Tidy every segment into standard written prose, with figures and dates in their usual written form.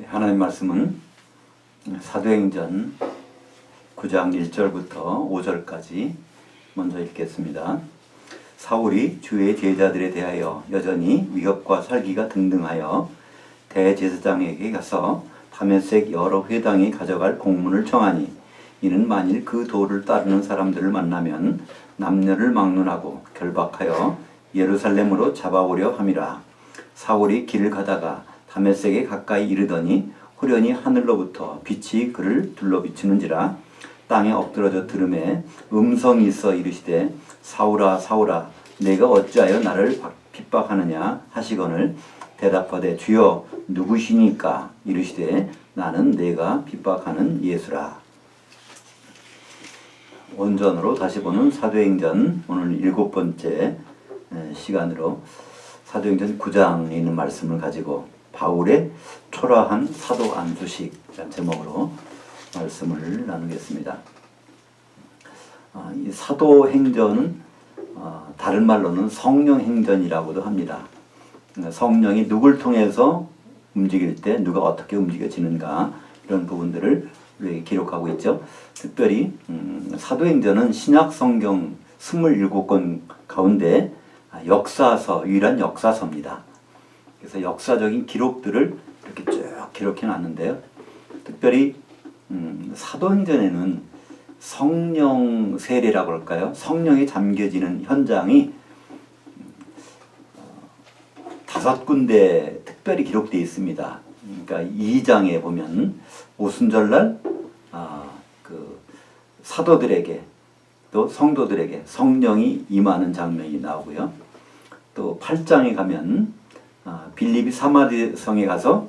하나님 말씀은 사도행전 9장 1절부터 5절까지 먼저 읽겠습니다. 사울이 주의 제자들에 대하여 여전히 위협과 살기가 등등하여 대제사장에게 가서 다메섹 여러 회당에 가져갈 공문을 청하니, 이는 만일 그 도를 따르는 사람들을 만나면 남녀를 막론하고 결박하여 예루살렘으로 잡아오려 함이라. 사울이 길을 가다가 다메섹에 가까이 이르더니 후련히 하늘로부터 빛이 그를 둘러 비추는지라. 땅에 엎드러져 들음에 음성이 있어 이르시되, 사울아 사울아 내가 어찌하여 나를 핍박하느냐 하시거늘, 대답하되 주여 누구시니까? 이르시되 나는 내가 핍박하는 예수라. 원전으로 다시 보는 사도행전, 오늘 7번째 시간으로 사도행전 9장에 있는 말씀을 가지고 바울의 초라한 사도 안수식이라는 제목으로 말씀을 나누겠습니다. 이 사도행전은 다른 말로는 성령행전이라고도 합니다. 성령이 누굴 통해서 움직일 때 누가 어떻게 움직여지는가, 이런 부분들을 기록하고 있죠. 특별히 사도행전은 신약 성경 27권 가운데 역사서, 유일한 역사서입니다. 그래서 역사적인 기록들을 이렇게 쭉 기록해 놨는데요. 특별히 사도행전에는 성령 세례라고 할까요? 성령이 잠겨지는 현장이 5군데 특별히 기록되어 있습니다. 그러니까 2장에 보면 오순절날 그 사도들에게 또 성도들에게 성령이 임하는 장면이 나오고요. 또 8장에 가면 빌립이 사마리성에 가서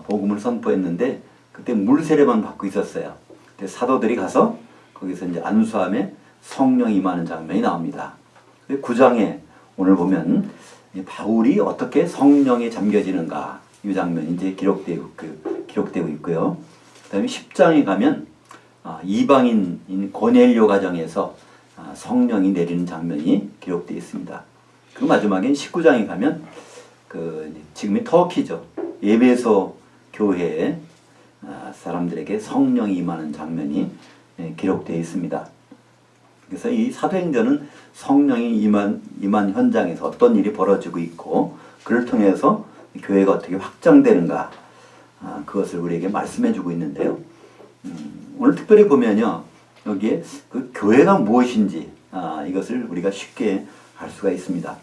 복음을 선포했는데 그때 물 세례만 받고 있었어요. 그때 사도들이 가서 거기서 이제 안수함에 성령이 임하는 장면이 나옵니다. 9장에 오늘 보면 바울이 어떻게 성령에 잠겨지는가, 이 장면이 이제 기록되고 있고요. 그다음에 10장에 가면 이방인인 고넬료 가정에서 성령이 내리는 장면이 기록되어 있습니다. 그 마지막엔 19장에 가면 지금의 터키죠. 에베소 교회의 사람들에게 성령이 임하는 장면이 기록되어 있습니다. 그래서 이 사도행전은 성령이 임한 현장에서 어떤 일이 벌어지고 있고, 그를 통해서 교회가 어떻게 확장되는가, 그것을 우리에게 말씀해 주고 있는데요. 오늘 특별히 보면요, 여기에 그 교회가 무엇인지 이것을 우리가 쉽게 알 수가 있습니다.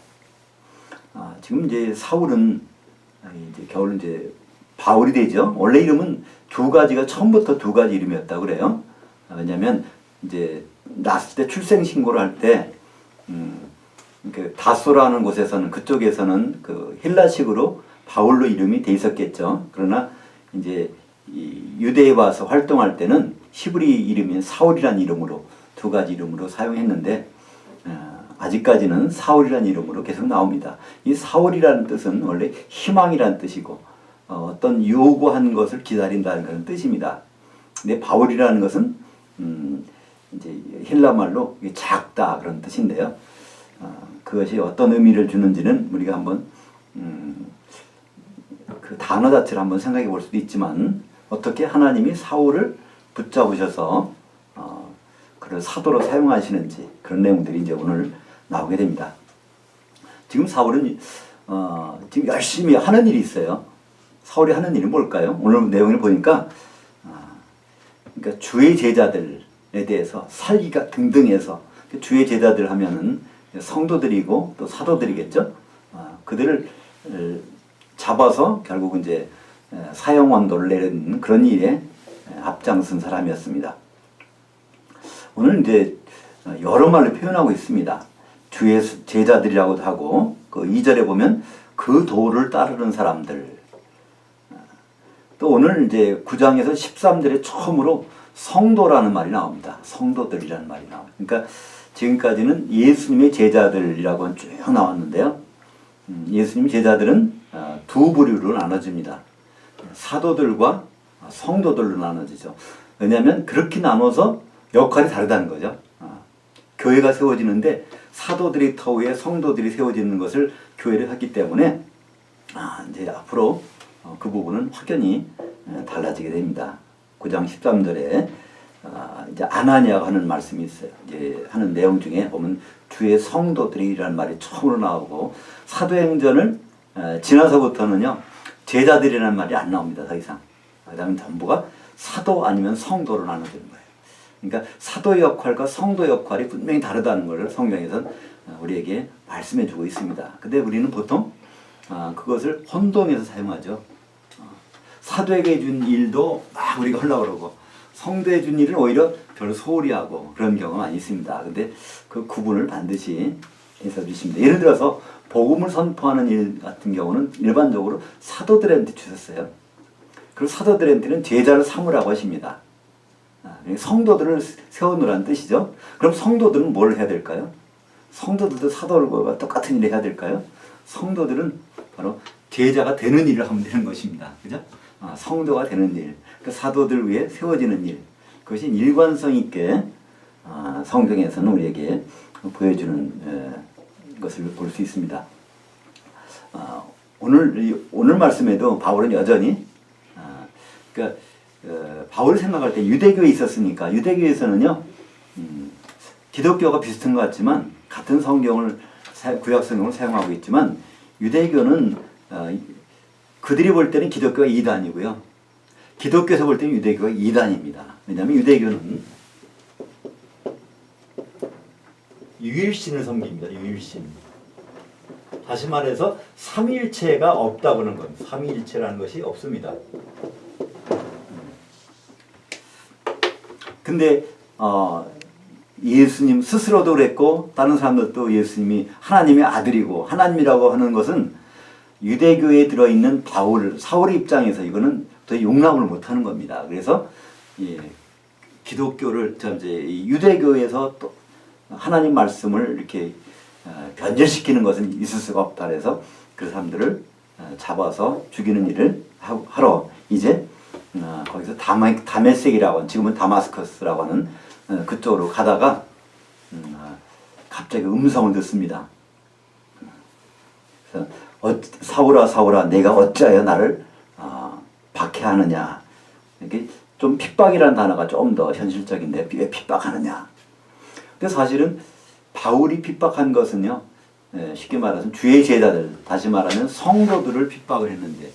지금 이제 사울은 이제 겨울 이제 바울이 되죠. 원래 이름은 처음부터 두 가지 이름이었다고 그래요. 왜냐하면 이제 낳았을 때 출생 신고를 할 때 그 다소라는 곳에서는, 그쪽에서는 그 헬라식으로 바울로 이름이 돼 있었겠죠. 그러나 이제 유대에 와서 활동할 때는 히브리 이름인 사울이라는 이름으로, 두 가지 이름으로 사용했는데 아직까지는 사울이라는 이름으로 계속 나옵니다. 이 사울이라는 뜻은 원래 희망이라는 뜻이고 어떤 요구한 것을 기다린다는 그런 뜻입니다. 근데 바울이라는 것은 이제 헬라 말로 작다, 그런 뜻인데요. 그것이 어떤 의미를 주는지는 우리가 한번 그 단어 자체를 한번 생각해 볼 수도 있지만, 어떻게 하나님이 사울을 붙잡으셔서 그를 사도로 사용하시는지, 그런 내용들이 이제 오늘 나오게 됩니다. 지금 사울은 지금 열심히 하는 일이 있어요. 사울이 하는 일이 뭘까요? 오늘 내용을 보니까 그러니까 주의 제자들에 대해서 살기가 등등해서, 주의 제자들 하면은 성도들이고 또 사도들이겠죠. 그들을 잡아서 결국 이제 사형원도를 내리는 그런 일에 앞장선 사람이었습니다. 오늘 이제 여러 말로 표현하고 있습니다. 주의 제자들이라고도 하고, 그 2절에 보면 그 도를 따르는 사람들. 또 오늘 이제 9장에서 13절에 처음으로 성도라는 말이 나옵니다. 성도들이라는 말이 나옵니다. 그러니까 지금까지는 예수님의 제자들이라고 쭉 나왔는데요. 예수님 제자들은 두 부류로 나눠집니다. 사도들과 성도들로 나눠지죠. 왜냐하면 그렇게 나눠서 역할이 다르다는 거죠. 교회가 세워지는데 사도들이 터위에 성도들이 세워지는 것을 교회를 했기 때문에 이제 앞으로 그 부분은 확연히 달라지게 됩니다. 9장 13절에 이제 아나니아가 하는 말씀이 있어요. 이제 하는 내용 중에 보면 주의 성도들이라는 말이 처음으로 나오고 사도행전을 지나서부터는요 제자들이라는 말이 안 나옵니다. 더 이상. 그 다음에 전부가 사도 아니면 성도로 나눠지는 거예요. 그러니까 사도 역할과 성도 역할이 분명히 다르다는 걸 성경에서 우리에게 말씀해 주고 있습니다. 근데 우리는 보통 그것을 혼동해서 사용하죠. 사도에게 준 일도 막 우리가 하려고 그러고 성도에 준 일은 오히려 별로 소홀히 하고 그런 경우가 많이 있습니다. 근데 그 구분을 반드시 해서 주십니다. 예를 들어서 복음을 선포하는 일 같은 경우는 일반적으로 사도들한테 주셨어요. 그리고 사도들한테는 제자를 삼으라고 하십니다. 성도들을 세우느라는 뜻이죠. 그럼 성도들은 뭘 해야 될까요? 성도들도 사도들과 똑같은 일을 해야 될까요? 성도들은 바로 제자가 되는 일을 하면 되는 것입니다. 그죠? 성도가 되는 일, 그러니까 사도들 위해 세워지는 일, 그것이 일관성 있게 성경에서는 우리에게 보여주는 것을 볼 수 있습니다. 오늘 말씀에도 바울은 여전히 그러니까 바울을 생각할 때 유대교에 있었으니까 유대교에서는요 기독교가 비슷한 것 같지만 같은 성경을 구약 성경을 사용하고 있지만 유대교는 그들이 볼 때는 기독교가 2단이고요. 기독교에서 볼 때는 유대교가 2단입니다. 왜냐하면 유대교는 유일신을 섬깁니다. 유일신. 다시 말해서 삼위일체가 없다고 하는 겁니다. 삼위일체라는 것이 없습니다. 근데 예수님 스스로도 그랬고 다른 사람들도 예수님이 하나님의 아들이고 하나님이라고 하는 것은 유대교에 들어있는 사울의 입장에서 이거는 더 용납을 못하는 겁니다. 그래서 기독교를 유대교에서 또 하나님 말씀을 이렇게 변절시키는 것은 있을 수가 없다. 그래서 그 사람들을 잡아서 죽이는 일을 하러 이제 거기서 다메섹이라고 하는 지금은 다마스커스라고 하는 그쪽으로 가다가 갑자기 음성을 듣습니다. 그래서 사울아 사울아 내가 어찌하여 나를 박해하느냐. 이게 좀 핍박이라는 단어가 좀 더 현실적인데 왜 핍박하느냐. 근데 사실은 바울이 핍박한 것은요 쉽게 말해서 주의 제자들 다시 말하면 성도들을 핍박을 했는데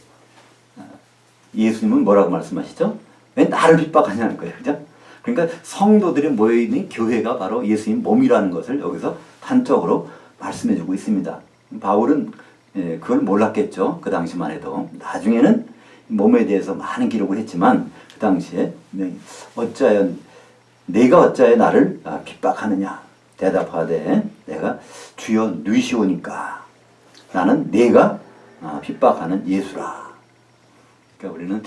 예수님은 뭐라고 말씀하시죠? 왜 나를 핍박하냐는 거예요. 그죠? 그러니까 성도들이 모여있는 교회가 바로 예수님 몸이라는 것을 여기서 단적으로 말씀해주고 있습니다. 바울은 그걸 몰랐겠죠. 그 당시만 해도. 나중에는 몸에 대해서 많은 기록을 했지만 그 당시에 내가 어찌하여 나를 핍박하느냐. 대답하되 내가 주여 누이시오니까 나는 내가 핍박하는 예수라. 그러니까 우리는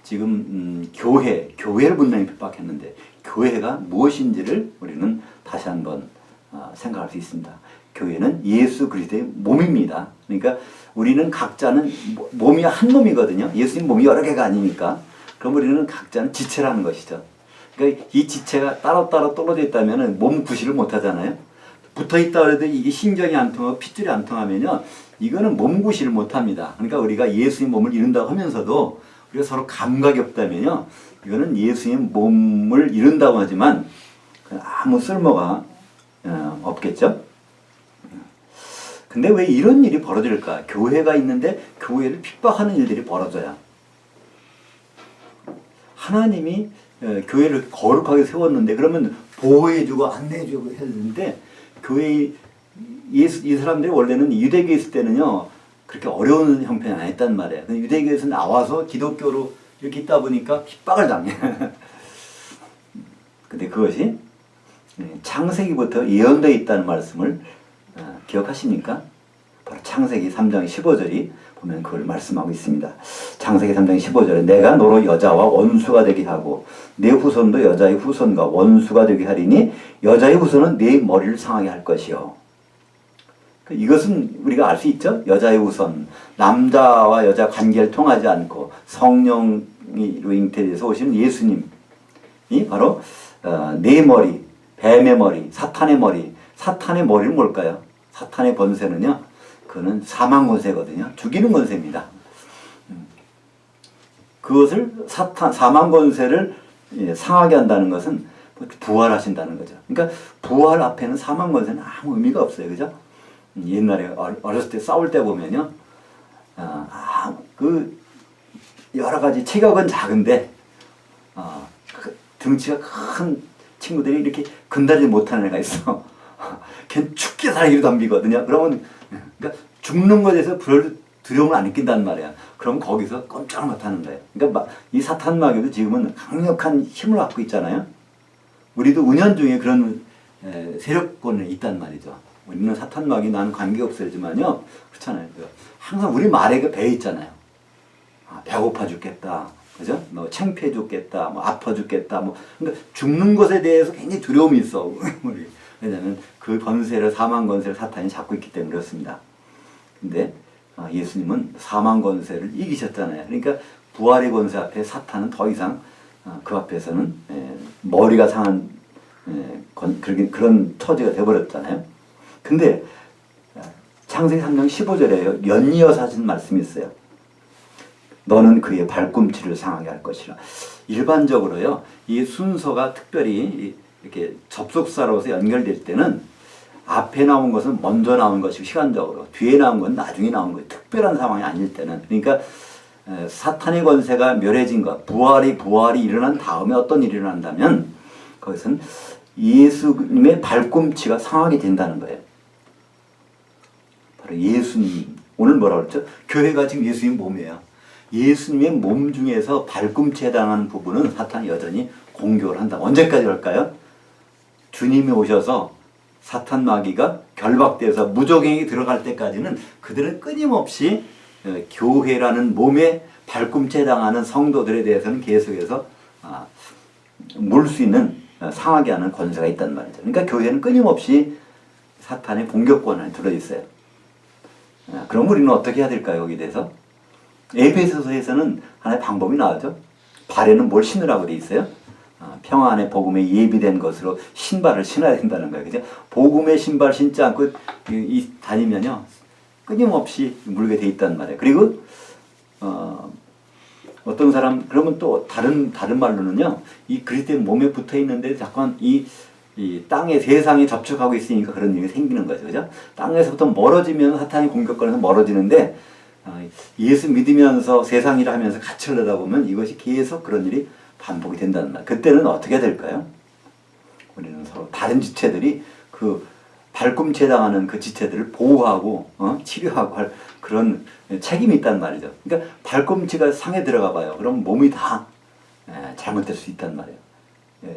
지금 교회를 분명히 핍박했는데 교회가 무엇인지를 우리는 다시 한번 생각할 수 있습니다. 교회는 예수 그리스도의 몸입니다. 그러니까 우리는 각자는 몸이 한 몸이거든요. 예수님 몸이 여러 개가 아니니까. 그럼 우리는 각자는 지체라는 것이죠. 그러니까 이 지체가 따로따로 떨어져 있다면 몸 구실을 못 하잖아요. 붙어 있다 해도 이게 신경이 안 통하고 핏줄이 안 통하면요. 이거는 몸 구실을 못 합니다. 그러니까 우리가 예수님 몸을 이룬다고 하면서도 우리가 서로 감각이 없다면요. 이거는 예수님 몸을 이룬다고 하지만 아무 쓸모가 없겠죠. 근데 왜 이런 일이 벌어질까? 교회가 있는데 교회를 핍박하는 일들이 벌어져요. 하나님이 교회를 거룩하게 세웠는데 그러면 보호해주고 안내해주고 했는데 교회 이 사람들이 원래는 유대교에 있을 때는요 그렇게 어려운 형편이 아니었단 말이에요. 근데 유대교에서 나와서 기독교로 이렇게 있다 보니까 핍박을 당해. 근데 그것이 창세기부터 예언되어 있다는 말씀을 기억하십니까? 바로 창세기 3장 15절이 보면 그걸 말씀하고 있습니다. 창세기 3장 15절에 내가 너로 여자와 원수가 되게 하고 내 후손도 여자의 후손과 원수가 되게 하리니 여자의 후손은 내 머리를 상하게 할 것이요. 이것은 우리가 알 수 있죠. 여자의 후손, 남자와 여자 관계를 통하지 않고 성령으로 잉태돼서 오시는 예수님이 바로 내 머리, 뱀의 머리, 사탄의 머리. 사탄의 머리는 뭘까요? 사탄의 번세는요. 그거는 사망 권세거든요. 죽이는 권세입니다. 그것을 사망 권세를 상하게 한다는 것은 부활하신다는 거죠. 그러니까 부활 앞에는 사망 권세는 아무 의미가 없어요. 그죠? 옛날에 어렸을 때 싸울 때 보면요. 그 여러 가지 체격은 작은데 그 등치가 큰 친구들이 이렇게 근다리지 못하는 애가 있어. 걔는 죽게 살기로 덤비거든요. 그러면 그러니까 죽는 것에 대해서 별 두려움을 안 느낀단 말이야. 그럼 거기서 꼼짝 못하는 거예요. 그러니까 이 사탄 마귀도 지금은 강력한 힘을 갖고 있잖아요. 우리도 은연중에 그런 세력권에 있단 말이죠. 우리는 사탄 마귀 나는 관계없어지만요. 그렇잖아요. 항상 우리 말에 배에 있잖아요. 배고파 죽겠다. 그죠? 뭐 창피해 죽겠다. 뭐 아파 죽겠다. 뭐 그러니까 죽는 것에 대해서 굉장히 두려움이 있어. 우리. 왜냐하면 그 권세를 사망 권세를 사탄이 잡고 있기 때문에 그렇습니다. 근데 예수님은 사망 권세를 이기셨잖아요. 그러니까 부활의 권세 앞에 사탄은 더 이상 그 앞에서는 머리가 상한 그런 처지가 되어버렸잖아요. 근데 창세기 3장 15절에 연이어서 하신 말씀이 있어요. 너는 그의 발꿈치를 상하게 할 것이라. 일반적으로요, 이 순서가 특별히 이렇게 접속사로서 연결될 때는 앞에 나온 것은 먼저 나온 것이고 시간적으로, 뒤에 나온 건 나중에 나온 거예요. 특별한 상황이 아닐 때는. 그러니까 사탄의 권세가 멸해진 것, 부활이 일어난 다음에 어떤 일이 일어난다면 거기서는 예수님의 발꿈치가 상하게 된다는 거예요. 바로 예수님, 오늘 뭐라고 그랬죠? 교회가 지금 예수님 몸이에요. 예수님의 몸 중에서 발꿈치에 해당하는 부분은 사탄이 여전히 공격을 한다. 언제까지 할까요? 주님이 오셔서 사탄 마귀가 결박돼서 무적행이 들어갈 때까지는 그들은 끊임없이 교회라는 몸에 발꿈치에 해당하는 성도들에 대해서는 계속해서 물 수 있는 상하게 하는 권세가 있단 말이죠. 그러니까 교회는 끊임없이 사탄의 공격권 안에 들어있어요. 그럼 우리는 어떻게 해야 될까요? 여기에 대해서? 에베소서에서는 하나의 방법이 나오죠. 발에는 뭘 신으라고 돼 있어요? 평안의 복음에 예비된 것으로 신발을 신어야 된다는 거예요. 그죠? 복음의 신발 신지 않고 다니면요, 끊임없이 물게 돼 있단 말이에요. 그리고 어떤 사람, 그러면 또 다른 말로는요, 이 그리스도의 몸에 붙어 있는데 잠깐 이 땅의 세상에 접촉하고 있으니까 그런 일이 생기는 거죠. 그죠? 땅에서부터 멀어지면 사탄이 공격권에서 멀어지는데, 예수 믿으면서 세상 일을 하면서 같이 하려다 보면 이것이 계속 그런 일이 반복이 된다는 말. 그때는 어떻게 해야 될까요? 우리는 서로 다른 지체들이 그 발꿈치에 해당하는 그 지체들을 보호하고 치료하고 할 그런 책임이 있단 말이죠. 그러니까 발꿈치가 상에 들어가 봐요. 그럼 몸이 다 잘못될 수 있단 말이에요.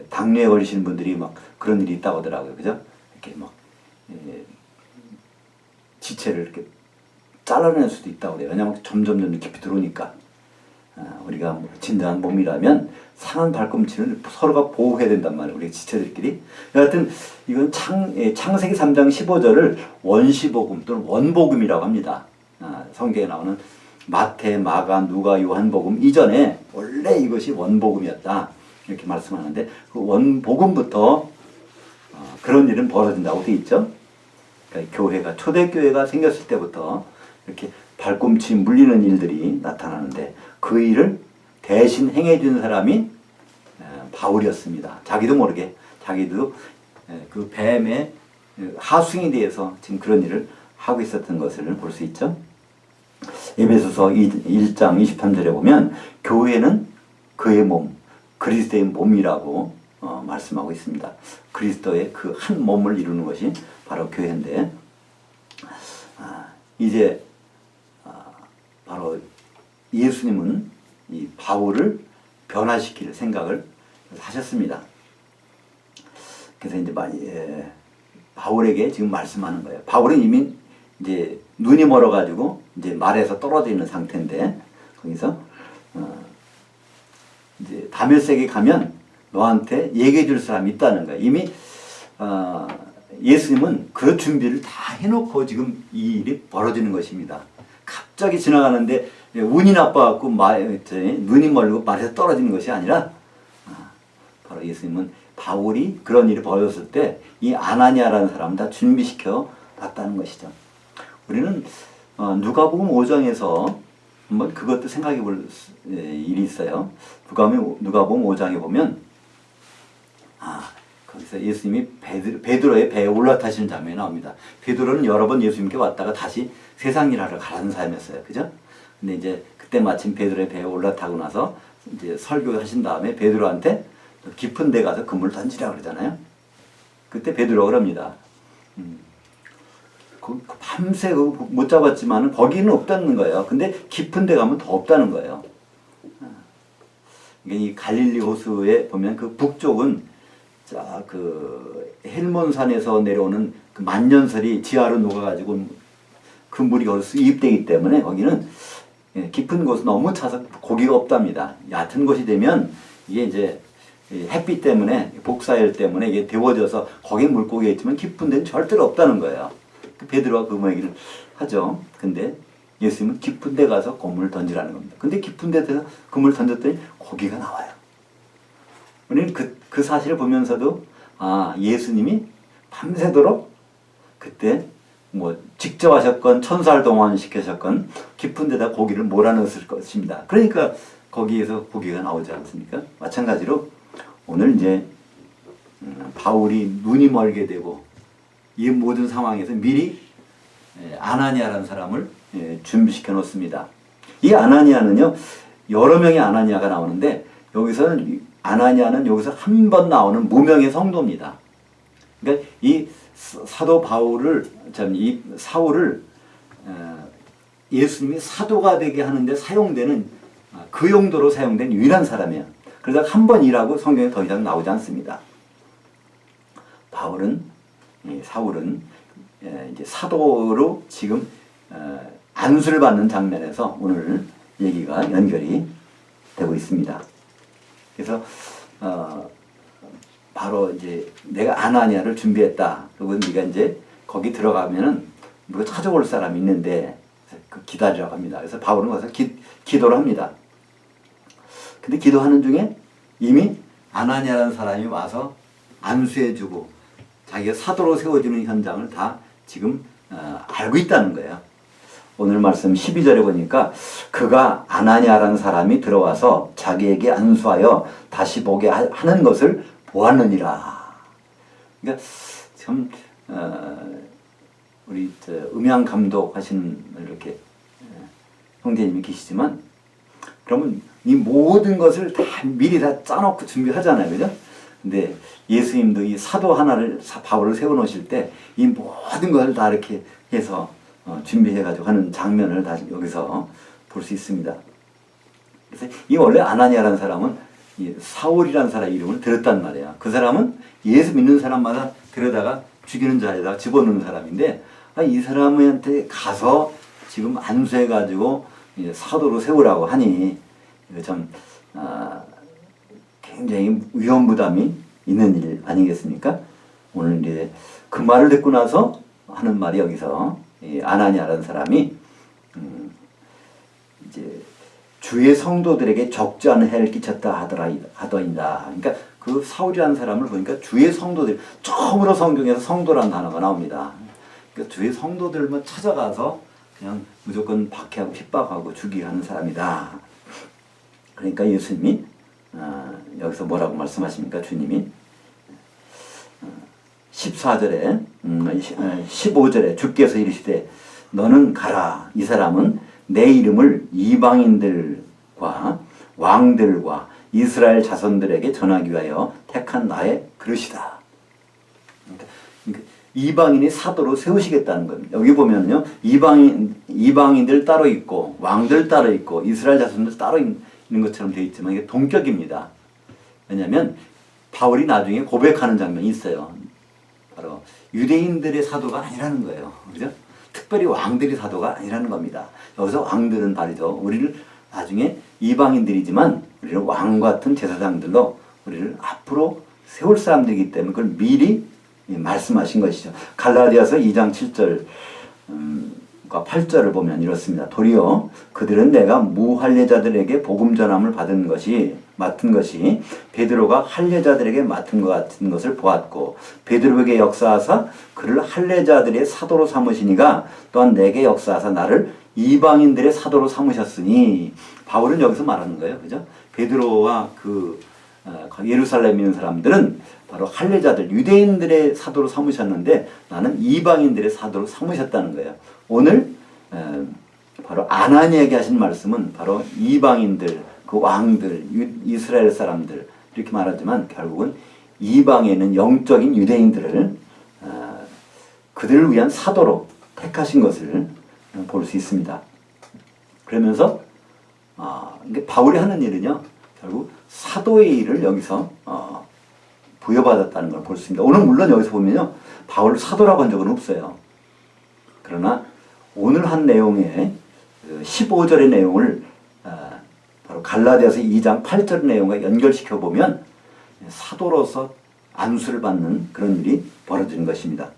당뇨에 걸리시는 분들이 막 그런 일이 있다고 하더라고요. 그죠? 이렇게 막 지체를 이렇게 잘라낼 수도 있다고 그래요. 왜냐하면 점점 깊이 들어오니까. 우리가 진정한 몸이라면 상한 발꿈치를 서로가 보호해야 된단 말이에요. 우리 지체들끼리. 여하튼 이건 창세기 3장 15절을 원시복음 또는 원복음이라고 합니다. 성경에 나오는 마태, 마가, 누가, 요한복음 이전에 원래 이것이 원복음이었다. 이렇게 말씀하는데 그 원복음부터 그런 일은 벌어진다고 되어 있죠. 그러니까 교회가, 초대교회가 생겼을 때부터 이렇게 발꿈치 물리는 일들이 나타나는데 그 일을 대신 행해준 사람이 바울이었습니다. 자기도 모르게 자기도 그 뱀의 하수인에 대해서 지금 그런 일을 하고 있었던 것을 볼 수 있죠. 에베소서 1장 23절에 보면 교회는 그의 몸, 그리스도의 몸이라고 말씀하고 있습니다. 그리스도의 그 한 몸을 이루는 것이 바로 교회인데 이제 바로 예수님은 이 바울을 변화시킬 생각을 하셨습니다. 그래서 이제 바울에게 지금 말씀하는 거예요. 바울은 이미 이제 눈이 멀어가지고 이제 말에서 떨어져 있는 상태인데 거기서 이제 다메섹에 가면 너한테 얘기해 줄 사람이 있다는 거예요. 이미 예수님은 그 준비를 다 해놓고 지금 이 일이 벌어지는 것입니다. 갑자기 지나가는데 운이 나빠갖고 눈이 멀고 말에서 떨어지는 것이 아니라 바로 예수님은 바울이 그런 일이 벌어졌을 때 이 아나니아라는 사람을 다 준비시켜 놨다는 것이죠. 우리는 누가복음 5장에서 한번 그것도 생각해 볼 일이 있어요. 누가복음 5장에 보면 거기서 예수님이 베드로의 배에 올라타시는 장면이 나옵니다. 베드로는 여러 번 예수님께 왔다가 다시 세상 일하러 가는 사람이었어요. 그죠? 근데 이제 그때 마침 베드로의 배에 올라타고 나서 이제 설교하신 다음에 베드로한테 깊은 데 가서 그물을 던지라 그러잖아요. 그때 베드로가 그럽니다. 밤새 못 잡았지만 거기는 없다는 거예요. 근데 깊은 데 가면 더 없다는 거예요. 이 갈릴리 호수에 보면 그 북쪽은 그 헬몬산에서 내려오는 그 만년설이 지하로 녹아가지고 그 물이 거기서 유입되기 때문에 거기는 깊은 곳은 너무 차서 고기가 없답니다. 얕은 곳이 되면 이게 이제 햇빛 때문에 복사열 때문에 이게 데워져서 거기에 물고기가 있지만 깊은 데는 절대로 없다는 거예요. 베드로가 그 얘기를 하죠. 근데 예수님은 깊은 데 가서 그물을 던지라는 겁니다. 근데 깊은 데서 그물을 던졌더니 고기가 나와요. 우리는 그 사실을 보면서도 예수님이 밤새도록 그때 뭐 직접 하셨건 천사를 동원시키셨건 깊은 데다 고기를 몰아넣었을 것입니다. 그러니까 거기에서 고기가 나오지 않습니까? 마찬가지로 오늘 이제 바울이 눈이 멀게 되고 이 모든 상황에서 미리 아나니아라는 사람을 준비시켜 놓습니다. 이 아나니아는요, 여러 명의 아나니아가 나오는데 여기서는 아나니아는 여기서 한 번 나오는 무명의 성도입니다. 그러니까 이 사도 바울을, 이 사울을 예수님이 사도가 되게 하는데 사용되는 그 용도로 사용된 유일한 사람이에요. 그러다 한 번 일하고 성경에 더 이상 나오지 않습니다. 사울은 이제 사도로 지금 안수를 받는 장면에서 오늘 얘기가 연결이 되고 있습니다. 그래서 바로 이제 내가 아나니아를 준비했다. 그리고 네가 이제 거기 들어가면은 누가 찾아올 사람이 있는데 기다리라고 합니다. 그래서 바울은 가서 기도를 합니다. 근데 기도하는 중에 이미 아나니아라는 사람이 와서 안수해주고 자기가 사도로 세워지는 현장을 다 지금 알고 있다는 거예요. 오늘 말씀 12절에 보니까 그가 아나니아라는 사람이 들어와서 자기에게 안수하여 다시 보게 하는 것을 보았느니라. 그러니까 참 우리 음향 감독 하시는 이렇게 형제님이 계시지만 그러면 이 모든 것을 다 미리 다 짜놓고 준비하잖아요. 그죠? 근데 예수님도 이 사도 하나를 바울을 세워놓으실 때 이 모든 것을 다 이렇게 해서 준비해가지고 하는 장면을 다 여기서 볼 수 있습니다. 그래서 이 원래 아나니아라는 사람은 이 사울이라는 사람 이름을 들었단 말이에요. 그 사람은 예수 믿는 사람마다 데려다가 죽이는 자리에다가 집어넣는 사람인데 이 사람한테 가서 지금 안수해가지고 사도로 세우라고 하니 이거 참 굉장히 위험 부담이 있는 일 아니겠습니까? 오늘 이제 그 말을 듣고 나서 하는 말이 여기서 아나니아라는 사람이 이제 주의 성도들에게 적지 않은 해를 끼쳤다 하더이다. 그러니까 그 사울이라는 사람을 보니까 주의 성도들, 처음으로 성경에서 성도라는 단어가 나옵니다. 그러니까 주의 성도들만 찾아가서 그냥 무조건 박해하고 핍박하고 죽이게 하는 사람이다. 그러니까 예수님이 여기서 뭐라고 말씀하십니까? 주님이 14절에 15절에 주께서 이르시되 너는 가라. 이 사람은 내 이름을 이방인들과 왕들과 이스라엘 자손들에게 전하기 위하여 택한 나의 그릇이다. 그러니까 이방인이 사도로 세우시겠다는 겁니다. 여기 보면요, 이방인들 따로 있고 왕들 따로 있고 이스라엘 자손들 따로 있는 것처럼 되어 있지만 이게 동격입니다. 왜냐하면 바울이 나중에 고백하는 장면이 있어요. 바로 유대인들의 사도가 아니라는 거예요. 그죠? 특별히 왕들이 사도가 아니라는 겁니다. 여기서 왕들은 말이죠. 우리를 나중에 이방인들이지만 우리는 왕 같은 제사장들로 우리를 앞으로 세울 사람들이기 때문에 그걸 미리 말씀하신 것이죠. 갈라디아서 2장 7절과 8절을 보면 이렇습니다. 도리어 그들은 내가 무할례자들에게 복음 전함을 맡은 것이 베드로가 할례자들에게 맡은 것 같은 것을 보았고 베드로에게 역사하사 그를 할례자들의 사도로 삼으시니가 또한 내게 역사하사 나를 이방인들의 사도로 삼으셨으니, 바울은 여기서 말하는 거예요. 그죠? 베드로와 예루살렘에 있는 사람들은 바로 할례자들, 유대인들의 사도로 삼으셨는데 나는 이방인들의 사도로 삼으셨다는 거예요. 오늘 바로 아나니에게 하신 말씀은 바로 이방인들, 그 왕들, 이스라엘 사람들 이렇게 말하지만 결국은 이방에는 영적인 유대인들을 그들을 위한 사도로 택하신 것을 볼 수 있습니다. 그러면서 바울이 하는 일은요, 결국 사도의 일을 여기서 부여받았다는 걸 볼 수 있습니다. 오늘 물론 여기서 보면요, 바울을 사도라고 한 적은 없어요. 그러나 오늘 한 내용의 15절의 내용을 바로 갈라디아서 2장 8절 내용과 연결시켜 보면 사도로서 안수를 받는 그런 일이 벌어지는 것입니다.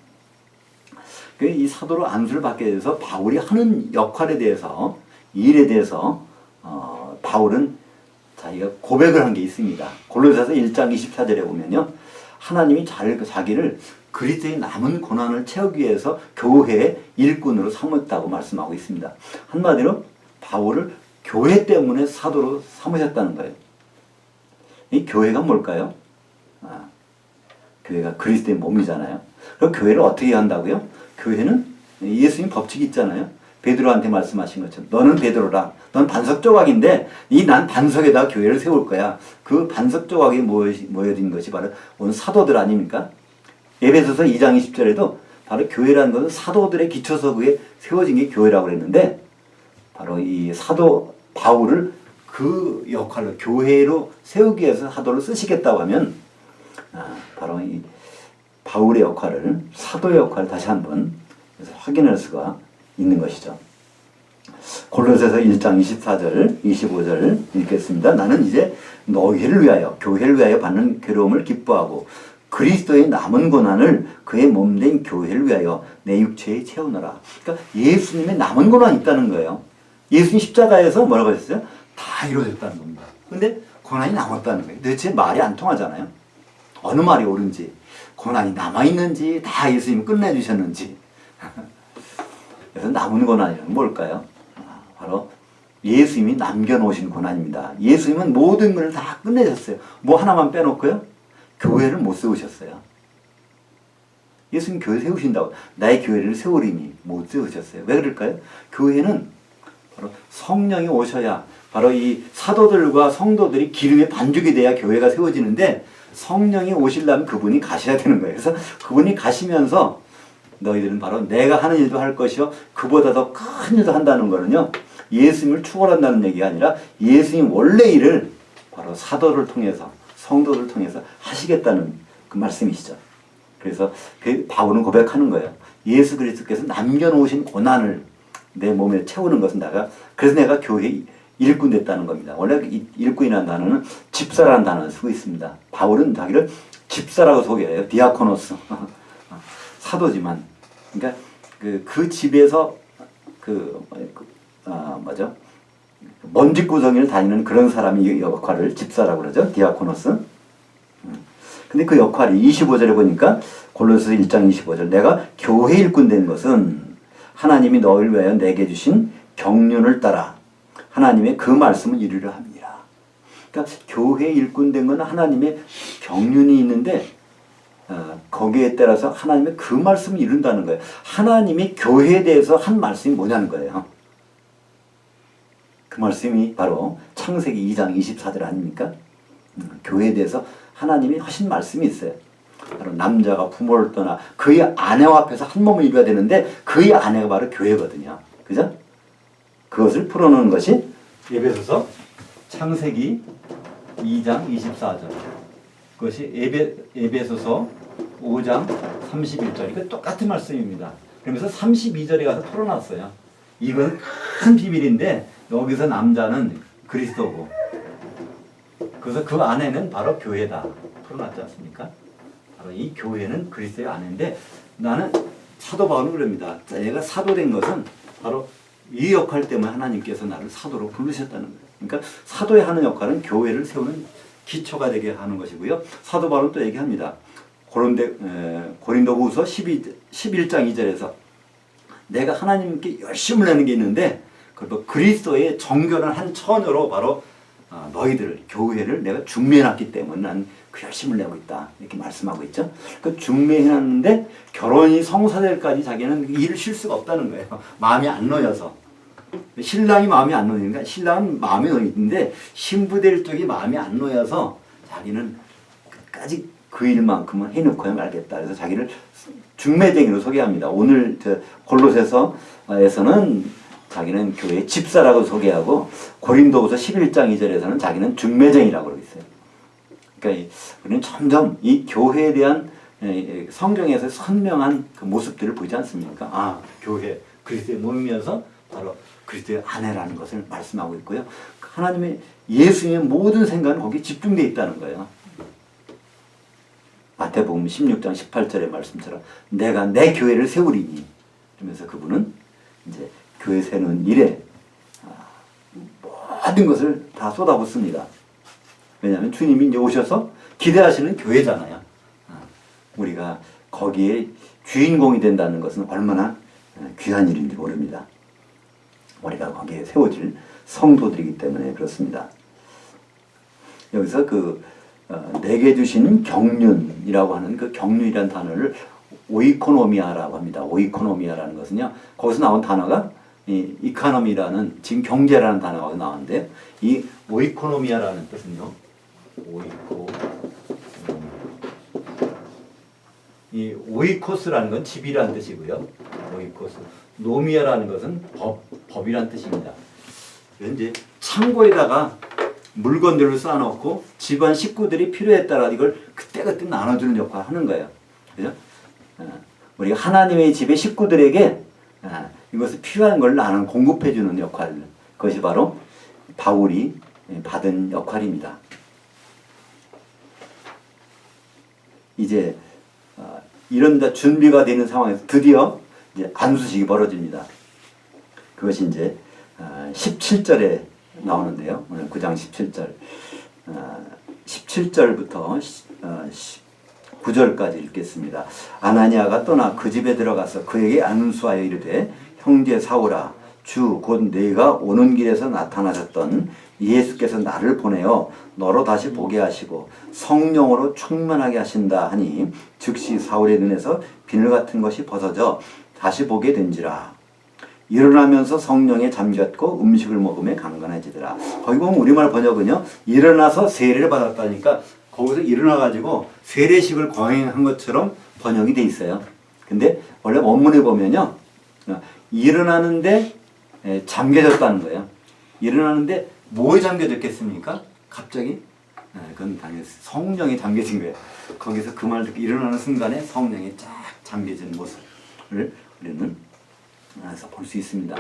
이 사도로 안수를 받게 돼서 바울이 하는 역할에 대해서, 일에 대해서 바울은 자기가 고백을 한 게 있습니다. 골로새서 1장 24절에 보면요, 하나님이 자기를 그리스도의 남은 고난을 채우기 위해서 교회의 일꾼으로 삼았다고 말씀하고 있습니다. 한마디로 바울을 교회 때문에 사도로 삼으셨다는 거예요. 이 교회가 뭘까요? 교회가 그리스도의 몸이잖아요. 그럼 교회를 어떻게 한다고요? 교회는 예수님 법칙이 있잖아요. 베드로한테 말씀하신 것처럼 너는 베드로라. 넌 반석 조각인데 난 반석에다 교회를 세울 거야. 그 반석 조각이 모여진 것이 바로 오늘 사도들 아닙니까? 에베소서 2장 20절에도 바로 교회라는 것은 사도들의 기초석에 세워진 게 교회라고 그랬는데, 바로 이 사도 바울을 그 역할로 교회로 세우기 위해서 사도를 쓰시겠다고 하면 바로 이 바울의 역할을, 사도의 역할을 다시 한번 확인할 수가 있는 것이죠. 골로새서 1장 24절, 25절 읽겠습니다. 나는 이제 너희를 위하여, 교회를 위하여 받는 괴로움을 기뻐하고 그리스도의 남은 고난을 그의 몸된 교회를 위하여 내 육체에 채우노라. 그러니까 예수님의 남은 고난이 있다는 거예요. 예수님 십자가에서 뭐라고 하셨어요? 다 이루어졌다는 겁니다. 근데 고난이 남았다는 거예요. 도대체 말이 안 통하잖아요. 어느 말이 옳은지, 고난이 남아있는지, 다 예수님이 끝내주셨는지. 그래서 남은 고난이란 뭘까요? 바로 예수님이 남겨놓으신 고난입니다. 예수님은 모든 것을 다 끝내셨어요. 뭐 하나만 빼놓고요, 교회를 못 세우셨어요. 예수님 교회 세우신다고, 나의 교회를 세우리니 못 세우셨어요. 왜 그럴까요? 교회는 바로 성령이 오셔야, 바로 이 사도들과 성도들이 기름에 반죽이 돼야 교회가 세워지는데, 성령이 오시려면 그분이 가셔야 되는 거예요. 그래서 그분이 가시면서 너희들은 바로 내가 하는 일도 할 것이요 그보다 더 큰 일도 한다는 거는요, 예수님을 추월한다는 얘기가 아니라 예수님 원래 일을 바로 사도를 통해서, 성도를 통해서 하시겠다는 그 말씀이시죠. 그래서 바울은 고백하는 거예요. 예수 그리스도께서 남겨놓으신 고난을 내 몸에 채우는 것은 그래서 내가 교회 일꾼 됐다는 겁니다. 원래 일꾼이라는 단어는 집사라는 단어를 쓰고 있습니다. 바울은 자기를 집사라고 소개해요. 디아코노스. 사도지만. 그러니까 그 집에서 먼지 구덩이를 다니는 그런 사람이 역할을 집사라고 그러죠. 디아코노스. 근데 그 역할이 25절에 보니까 골로새서 1장 25절, 내가 교회 일꾼 된 것은 하나님이 너희를 위하여 내게 주신 경륜을 따라 하나님의 그 말씀을 이루려 합니다. 그러니까 교회 일꾼 된 건 하나님의 경륜이 있는데 거기에 따라서 하나님의 그 말씀을 이룬다는 거예요. 하나님이 교회에 대해서 한 말씀이 뭐냐는 거예요. 그 말씀이 바로 창세기 2장 24절 아닙니까? 교회에 대해서 하나님이 하신 말씀이 있어요. 바로 남자가 부모를 떠나 그의 아내와 앞에서 한 몸을 이루어야 되는데 그의 아내가 바로 교회거든요. 그죠? 그것을 풀어놓은 것이 에베소서 창세기 2장 24절. 그것이 에베소서 5장 31절. 이거 똑같은 말씀입니다. 그러면서 32절에 가서 풀어놨어요. 이건 큰 비밀인데 여기서 남자는 그리스도고 그래서 그 안에는 바로 교회다. 풀어놨지 않습니까? 바로 이 교회는 그리스도의 안인데 나는 사도 바울은 그럽니다. 내가 사도된 것은 바로 이 역할 때문에 하나님께서 나를 사도로 부르셨다는 거예요. 그러니까 사도의 하는 역할은 교회를 세우는 기초가 되게 하는 것이고요. 사도 바울은 또 얘기합니다. 고린도후서 11장 2절에서 내가 하나님께 열심을 내는 게 있는데 그리고 그리스도의 정결한 한 처녀로 바로 너희들을 교회를 내가 중매해놨기 때문에 난 그 열심을 내고 있다 이렇게 말씀하고 있죠. 그 중매해놨는데 결혼이 성사될까지 자기는 일을 쉴 수가 없다는 거예요. 마음이 안 놓여서. 신랑이 마음이 안 놓이니까 신랑은 마음이 놓이는데 신부될 쪽이 마음이 안 놓여서 자기는 끝까지 그 일만큼은 해놓고야 말겠다. 그래서 자기를 중매쟁이로 소개합니다. 오늘 골로새서에서는 자기는 교회 집사라고 소개하고 고린도후서 11장 2절에서는 자기는 중매쟁이라고 그러고 있어요. 그러니까 우리는 점점 이 교회에 대한 성경에서 선명한 그 모습들을 보지 않습니까? 아, 교회 그리스도의 몸이면서 바로 그리스도의 아내라는 것을 말씀하고 있고요. 하나님의 예수님의 모든 생각은 거기에 집중되어 있다는 거예요. 마태복음 16장 18절의 말씀처럼 내가 내 교회를 세우리니 그러면서 그분은 이제 교회 세우는 일에 모든 것을 다 쏟아붓습니다. 왜냐하면 주님이 이제 오셔서 기대하시는 교회잖아요. 우리가 거기에 주인공이 된다는 것은 얼마나 귀한 일인지 모릅니다. 우리가 거기에 세워질 성도들이기 때문에 그렇습니다. 여기서 내게 주신 경륜이라고 하는 그 경륜이라는 단어를 오이코노미아라고 합니다. 오이코노미아라는 것은요, 거기서 나온 단어가 이 이코노미라는 지금 경제라는 단어가 나오는데 이 오이코노미아라는 뜻은요, 이 오이코스라는 건 집이라는 뜻이고요. 오이코스. 노미아라는 것은 법이라는 뜻입니다. 이제 창고에다가 물건들을 쌓아놓고 집안 식구들이 필요에 따라 이걸 그때그때 나눠주는 역할을 하는 거예요. 그죠? 우리가 하나님의 집의 식구들에게 이것을 필요한 걸 나는 공급해주는 역할, 그것이 바로 바울이 받은 역할입니다. 이제 이런 준비가 되는 상황에서 드디어 이제 안수식이 벌어집니다. 그것이 이제 17절에 나오는데요. 오늘 9장 17절 17절부터 9절까지 읽겠습니다. 아나니아가 떠나 그 집에 들어가서 그에게 안수하여 이르되 형제 사울아 주 곧 네가 오는 길에서 나타나셨던 예수께서 나를 보내어 너로 다시 보게 하시고 성령으로 충만하게 하신다 하니 즉시 사울의 눈에서 비늘 같은 것이 벗어져 다시 보게 된지라. 일어나면서 성령에 잠겼고 음식을 먹으며 강건해지더라. 거기 보면 우리말 번역은요, 일어나서 세례를 받았다니까 거기서 일어나가지고 세례식을 거행한 것처럼 번역이 돼 있어요. 근데 원래 원문에 보면요, 일어나는데 잠겨졌다는 거예요. 일어나는데 뭐에 잠겨졌겠습니까? 갑자기? 그건 당연히 성령에 잠겨진 거예요. 거기서 그 말 듣고 일어나는 순간에 성령에 쫙 잠겨진 모습을 우리는 에서 볼 수 있습니다.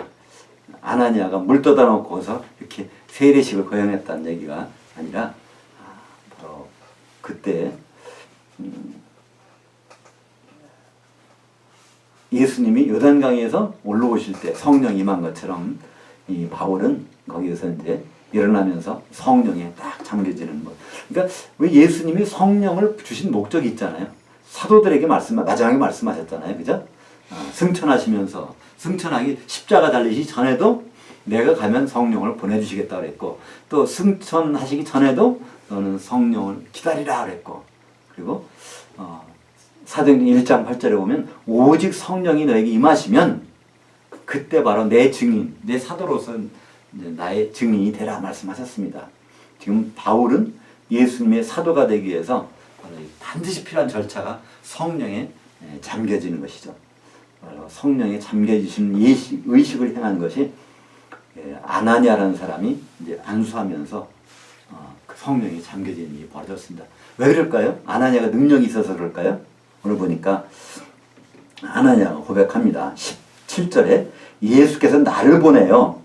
아나니아가 물 떠다 놓고서 이렇게 세례식을 거행했다는 얘기가 아니라 바로 그때 예수님이 요단강에서 올라오실 때 성령 임한 것처럼 이 바울은 거기에서 이제 일어나면서 성령에 딱 잠겨지는 것. 그러니까 왜 예수님이 성령을 주신 목적이 있잖아요. 사도들에게 마지막에 말씀하셨잖아요. 그죠? 승천하시면서 승천하기 십자가 달리시 전에도 내가 가면 성령을 보내주시겠다 그랬고 또 승천하시기 전에도 너는 성령을 기다리라 그랬고 그리고 사도행전 1장 8절에 보면 오직 성령이 너에게 임하시면 그때 바로 내 증인, 내 사도로서 나의 증인이 되라 말씀하셨습니다. 지금 바울은 예수님의 사도가 되기 위해서 반드시 필요한 절차가 성령에 잠겨지는 것이죠. 성령에 잠겨지시는 의식을 행한 것이 아나니아라는 사람이 이제 안수하면서 그 성령이 잠겨지는 일이 벌어졌습니다. 왜 그럴까요? 아나니아가 능력이 있어서 그럴까요? 오늘 보니까 아나니아가 고백합니다. 17절에 예수께서 나를 보내요.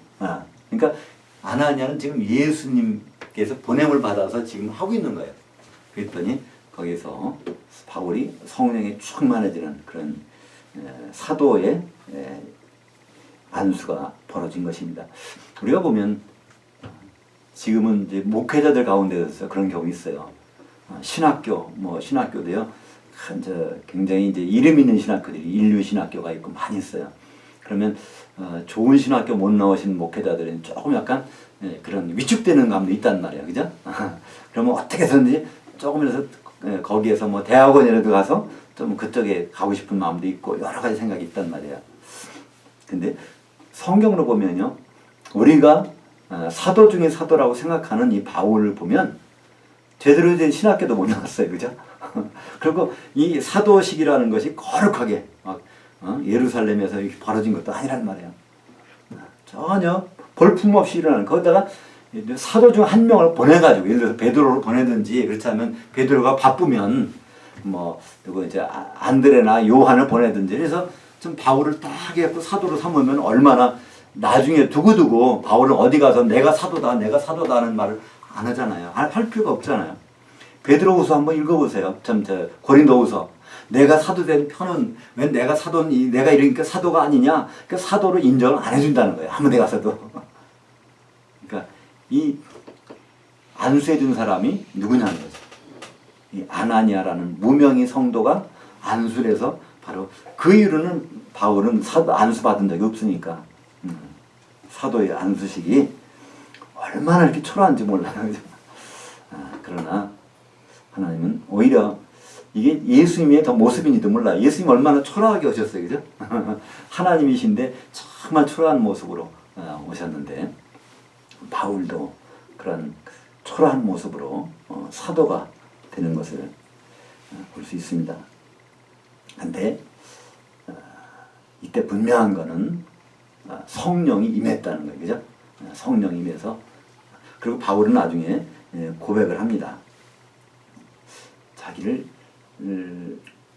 그러니까 아나니아는 지금 예수님께서 보냄을 받아서 지금 하고 있는 거예요. 그랬더니 거기서 바울이 성령에 충만해지는 그런 사도의 안수가 벌어진 것입니다. 우리가 보면 지금은 이제 목회자들 가운데서 그런 경우 있어요. 신학교도요. 굉장히 이제 이름 있는 신학교들이 인류 신학교가 있고 많이 있어요. 그러면 좋은 신학교 못 나오신 목회자들은 조금 약간 그런 위축되는 감도 있단 말이야, 그죠? 그러면 어떻게 해서든지 조금이라도 거기에서 뭐 대학원이라도 가서 좀 그쪽에 가고 싶은 마음도 있고 여러 가지 생각이 있단 말이야. 근데 성경으로 보면요, 우리가 사도 중에 사도라고 생각하는 이 바울을 보면 제대로 된 신학교도 못 나왔어요, 그죠? 그리고 이 사도식이라는 것이 거룩하게 막 예루살렘에서 이렇게 벌어진 것도 아니란 말이에요. 전혀 볼품없이 일어나는, 거기다가 사도 중 한 명을 보내가지고, 예를 들어서 베드로를 보내든지, 그렇지 않으면 베드로가 바쁘면 뭐 누구 이제 안드레나 요한을 보내든지 해서 좀 바울을 딱 해갖고 사도로 삼으면 얼마나, 나중에 두고두고 바울은 어디 가서 내가 사도다 내가 사도다 하는 말을 안 하잖아요. 할 필요가 없잖아요. 베드로후서 한번 읽어보세요. 고린도후서. 내가 사도된 편은 왜 내가 사도니, 내가 이러니까 사도가 아니냐? 그 사도로 인정을 안 해준다는 거예요. 아무 데 가서도. 그러니까 이 안수해준 사람이 누구냐는 거죠. 이 아나니아라는 무명의 성도가 안수를 해서, 바로 그 이유로는 바울은 안수 받은 적이 없으니까. 사도의 안수식이 얼마나 이렇게 초라한지 몰라요. 그러나 하나님은 오히려 이게 예수님의 더 모습인지도 몰라. 예수님 얼마나 초라하게 오셨어요, 그죠? 하나님이신데 정말 초라한 모습으로 오셨는데, 바울도 그런 초라한 모습으로 사도가 되는 것을 볼 수 있습니다. 근데 이때 분명한 거는 성령이 임했다는 거예요, 그죠? 성령이 임해서, 그리고 바울은 나중에 고백을 합니다. 자기를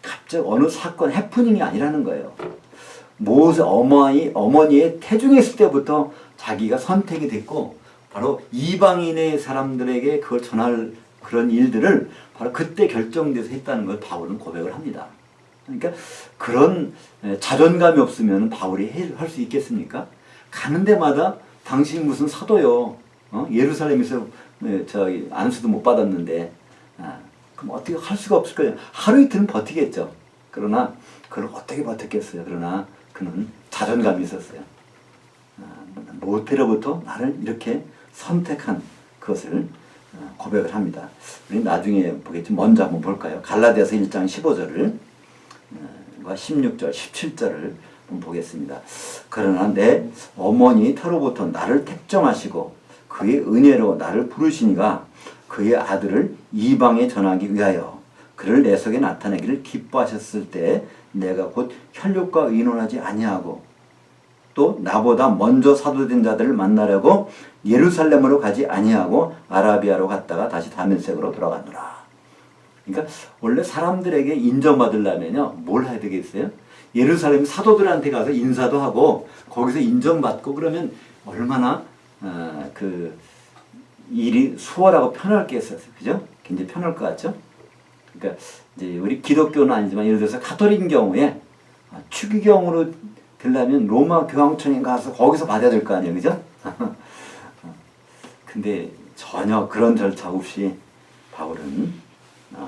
갑자기 어느 사건 해프닝이 아니라는 거예요. 모세 어머니의 태중에 있을 때부터 자기가 선택이 됐고, 바로 이방인의 사람들에게 그걸 전할 그런 일들을 바로 그때 결정돼서 했다는 걸 바울은 고백을 합니다. 그러니까 그런 자존감이 없으면 바울이 할 수 있겠습니까? 가는 데마다 당신 무슨 사도요? 예루살렘에서 저기 안수도 못 받았는데, 그럼 어떻게 할 수가 없을 거예요. 하루 이틀은 버티겠죠. 그러나 그걸 어떻게 버텼겠어요. 그러나 그는 자존감이 있었어요. 모태로부터 나를 이렇게 선택한 그것을 고백을 합니다. 우리 나중에 보겠지만 먼저 한번 볼까요? 갈라디아서 1장 15절을 16절, 17절을 보겠습니다. 그러나 내 어머니 태로부터 나를 택정하시고 그의 은혜로 나를 부르시니가 그의 아들을 이방에 전하기 위하여 그를 내 속에 나타내기를 기뻐하셨을 때 내가 곧 혈육과 의논하지 아니하고 또 나보다 먼저 사도된 자들을 만나려고 예루살렘으로 가지 아니하고 아라비아로 갔다가 다시 다메섹으로 돌아가노라. 그러니까 원래 사람들에게 인정받으려면요, 뭘 해야 되겠어요? 예루살렘 사도들한테 가서 인사도 하고 거기서 인정받고 그러면 얼마나 그 일이 수월하고 편할 게 있었어요, 그죠? 굉장히 편할 것 같죠? 그러니까 이제 우리 기독교는 아니지만 예를 들어서 가톨릭 경우에 추기경으로 되려면 로마 교황청에 가서 거기서 받아야 될 거 아니에요, 그죠? 근데 전혀 그런 절차 없이 바울은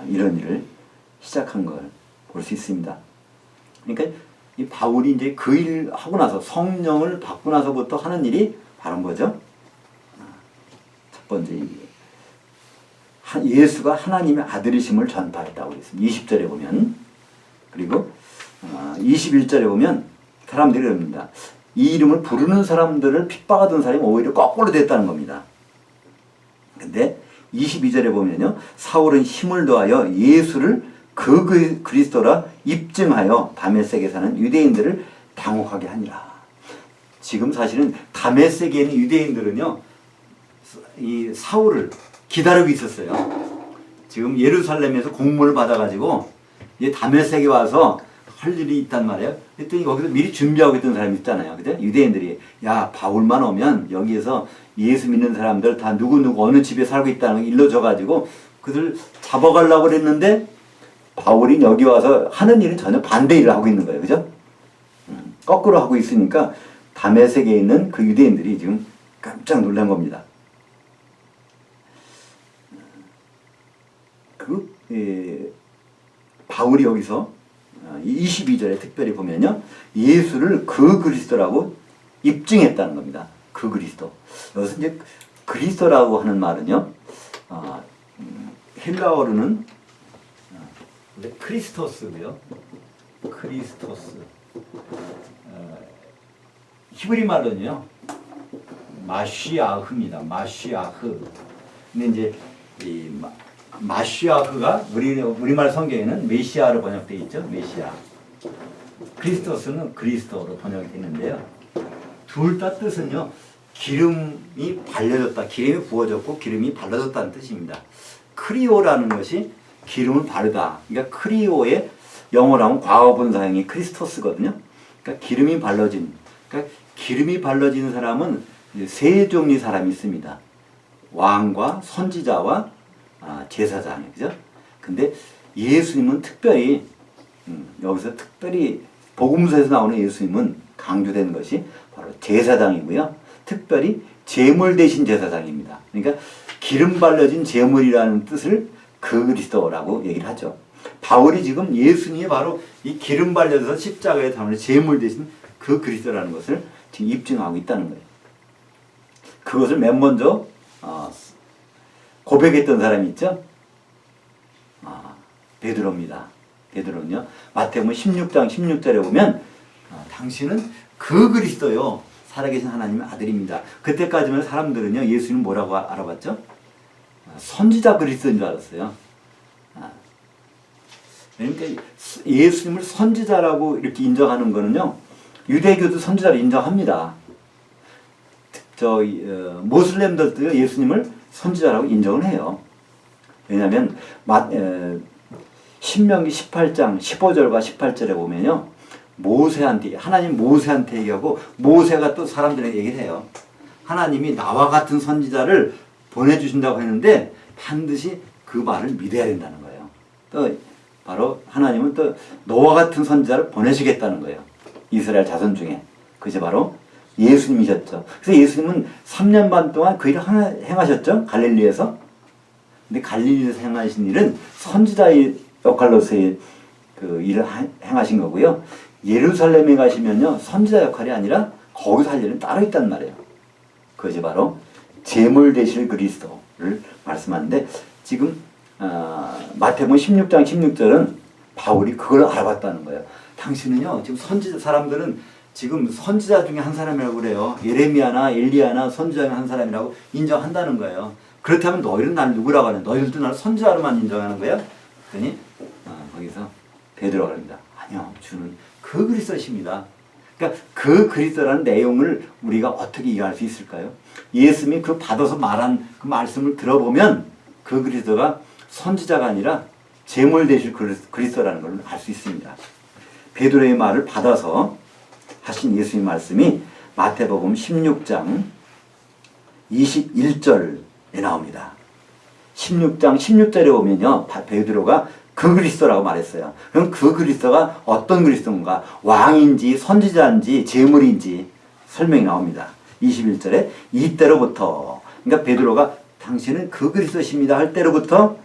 이런 일을 시작한 걸 볼 수 있습니다. 그러니까 이 바울이 이제 그 일 하고 나서 성령을 받고 나서부터 하는 일이 바로 뭐죠? 첫 번째, 예수가 하나님의 아들이심을 전파했다고 그랬습니다. 20절에 보면. 그리고 21절에 보면 사람들이 그럽니다. 이 이름을 부르는 사람들을 핍박하던 사람이 오히려 거꾸로 됐다는 겁니다. 근데 22절에 보면요, 사울은 힘을 더하여 예수를 그 그리스도라 입증하여 다메섹에 사는 유대인들을 당혹하게 하니라. 지금 사실은 다메섹에 있는 유대인들은요, 이 사울을 기다리고 있었어요. 지금 예루살렘에서 공문을 받아가지고 이제 다메섹에 와서 할 일이 있단 말이에요. 그랬더니 거기서 미리 준비하고 있던 사람이 있잖아요. 그죠? 유대인들이, 야, 바울만 오면 여기에서 예수 믿는 사람들 다 누구누구 어느 집에 살고 있다는 걸 일러줘가지고 그들 잡아가려고 그랬는데, 바울이 여기 와서 하는 일은 전혀 반대 일을 하고 있는 거예요. 그죠? 거꾸로 하고 있으니까 다메섹에 있는 그 유대인들이 지금 깜짝 놀란 겁니다. 바울이 여기서 22절에 특별히 보면요. 예수를 그 그리스도라고 입증했다는 겁니다. 그 그리스도. 여기서 이제 그리스도라고 하는 말은요. 헬라어로는 크리스토스고요. 크리스토스. 히브리 말로는요. 마시아흐입니다. 마시아흐. 근데 이제 이 마시아흐가 우리말 성경에는 메시아로 번역되어 있죠. 메시아. 크리스토스는 그리스도로 번역이 되는데요. 둘 다 뜻은요. 기름이 발려졌다. 기름이 부어졌고 기름이 발라졌다는 뜻입니다. 크리오라는 것이 기름을 바르다. 그러니까 크리오의 영어로 하면 과거분사형이 크리스토스거든요. 그러니까 기름이 발라진. 그러니까 기름이 발라진 사람은 세 종류의 사람이 있습니다. 왕과 선지자와 제사장, 그죠? 근데 예수님은 특별히 여기서 특별히 복음서에서 나오는 예수님은 강조된 것이 바로 제사장이고요. 특별히 제물 대신 제사장입니다. 그러니까 기름 발라진 제물이라는 뜻을 그 그리스도라고 얘기를 하죠. 바울이 지금 예수님이 바로 이 기름 발려서 십자가에 담는 제물 대신 그 그리스도라는 것을 지금 입증하고 있다는 거예요. 그것을 맨 먼저 고백했던 사람이 있죠. 베드로입니다. 베드로는요. 마태복음 16장 16절에 보면 당신은 그 그리스도요. 살아계신 하나님의 아들입니다. 그때까지만 사람들은요. 예수님 뭐라고 알아봤죠? 선지자 그리스도인 줄 알았어요. 그러니까 예수님을 선지자라고 이렇게 인정하는 거는요. 유대교도 선지자를 인정합니다. 모슬렘들도 예수님을 선지자라고 인정을 해요. 왜냐하면 신명기 18장 15절과 18절에 보면요. 하나님 모세한테 얘기하고 모세가 또 사람들에게 얘기를 해요. 하나님이 나와 같은 선지자를 보내주신다고 했는데 반드시 그 말을 믿어야 된다는 거예요. 또 바로 하나님은 또 너와 같은 선지자를 보내시겠다는 거예요. 이스라엘 자손 중에. 그것이 바로 예수님이셨죠. 그래서 예수님은 3년 반 동안 그 일을 행하셨죠. 갈릴리에서. 근데 갈릴리에서 행하신 일은 선지자의 역할로서의 그 일을 행하신 거고요. 예루살렘에 가시면요. 선지자 역할이 아니라 거기서 할 일은 따로 있단 말이에요. 그것이 바로 제물 되실 그리스도를 말씀하는데 지금 마태복음 16장 16절은 바울이 그걸 알아봤다는 거예요. 당신은요. 지금 선지자 사람들은 지금 선지자 중에 한 사람이라고 그래요. 예레미야나 엘리야나 선지자 중에 한 사람이라고 인정한다는 거예요. 그렇다면 너희는 날 누구라고 하냐? 너희들도 나를 선지자로만 인정하는 거야? 그랬더니 거기서 베드로가 그럽니다. 아니요. 주는 그 그리스도십니다. 그러니까 그 그리스도라는 내용을 우리가 어떻게 이해할 수 있을까요? 예수님이 그 받아서 말한 그 말씀을 들어보면 그 그리스도가 선지자가 아니라 제물 되실 그리스도라는 걸 알 수 있습니다. 베드로의 말을 받아서 하신 예수님의 말씀이 마태복음 16장 21절에 나옵니다. 16장 16절에 보면요. 베드로가 그 그리스도라고 말했어요. 그럼 그 그리스도가 어떤 그리스도인가? 왕인지 선지자인지 제물인지 설명이 나옵니다. 21절에 이때로부터 그러니까 베드로가 당신은 그 그리스도십니다 할 때로부터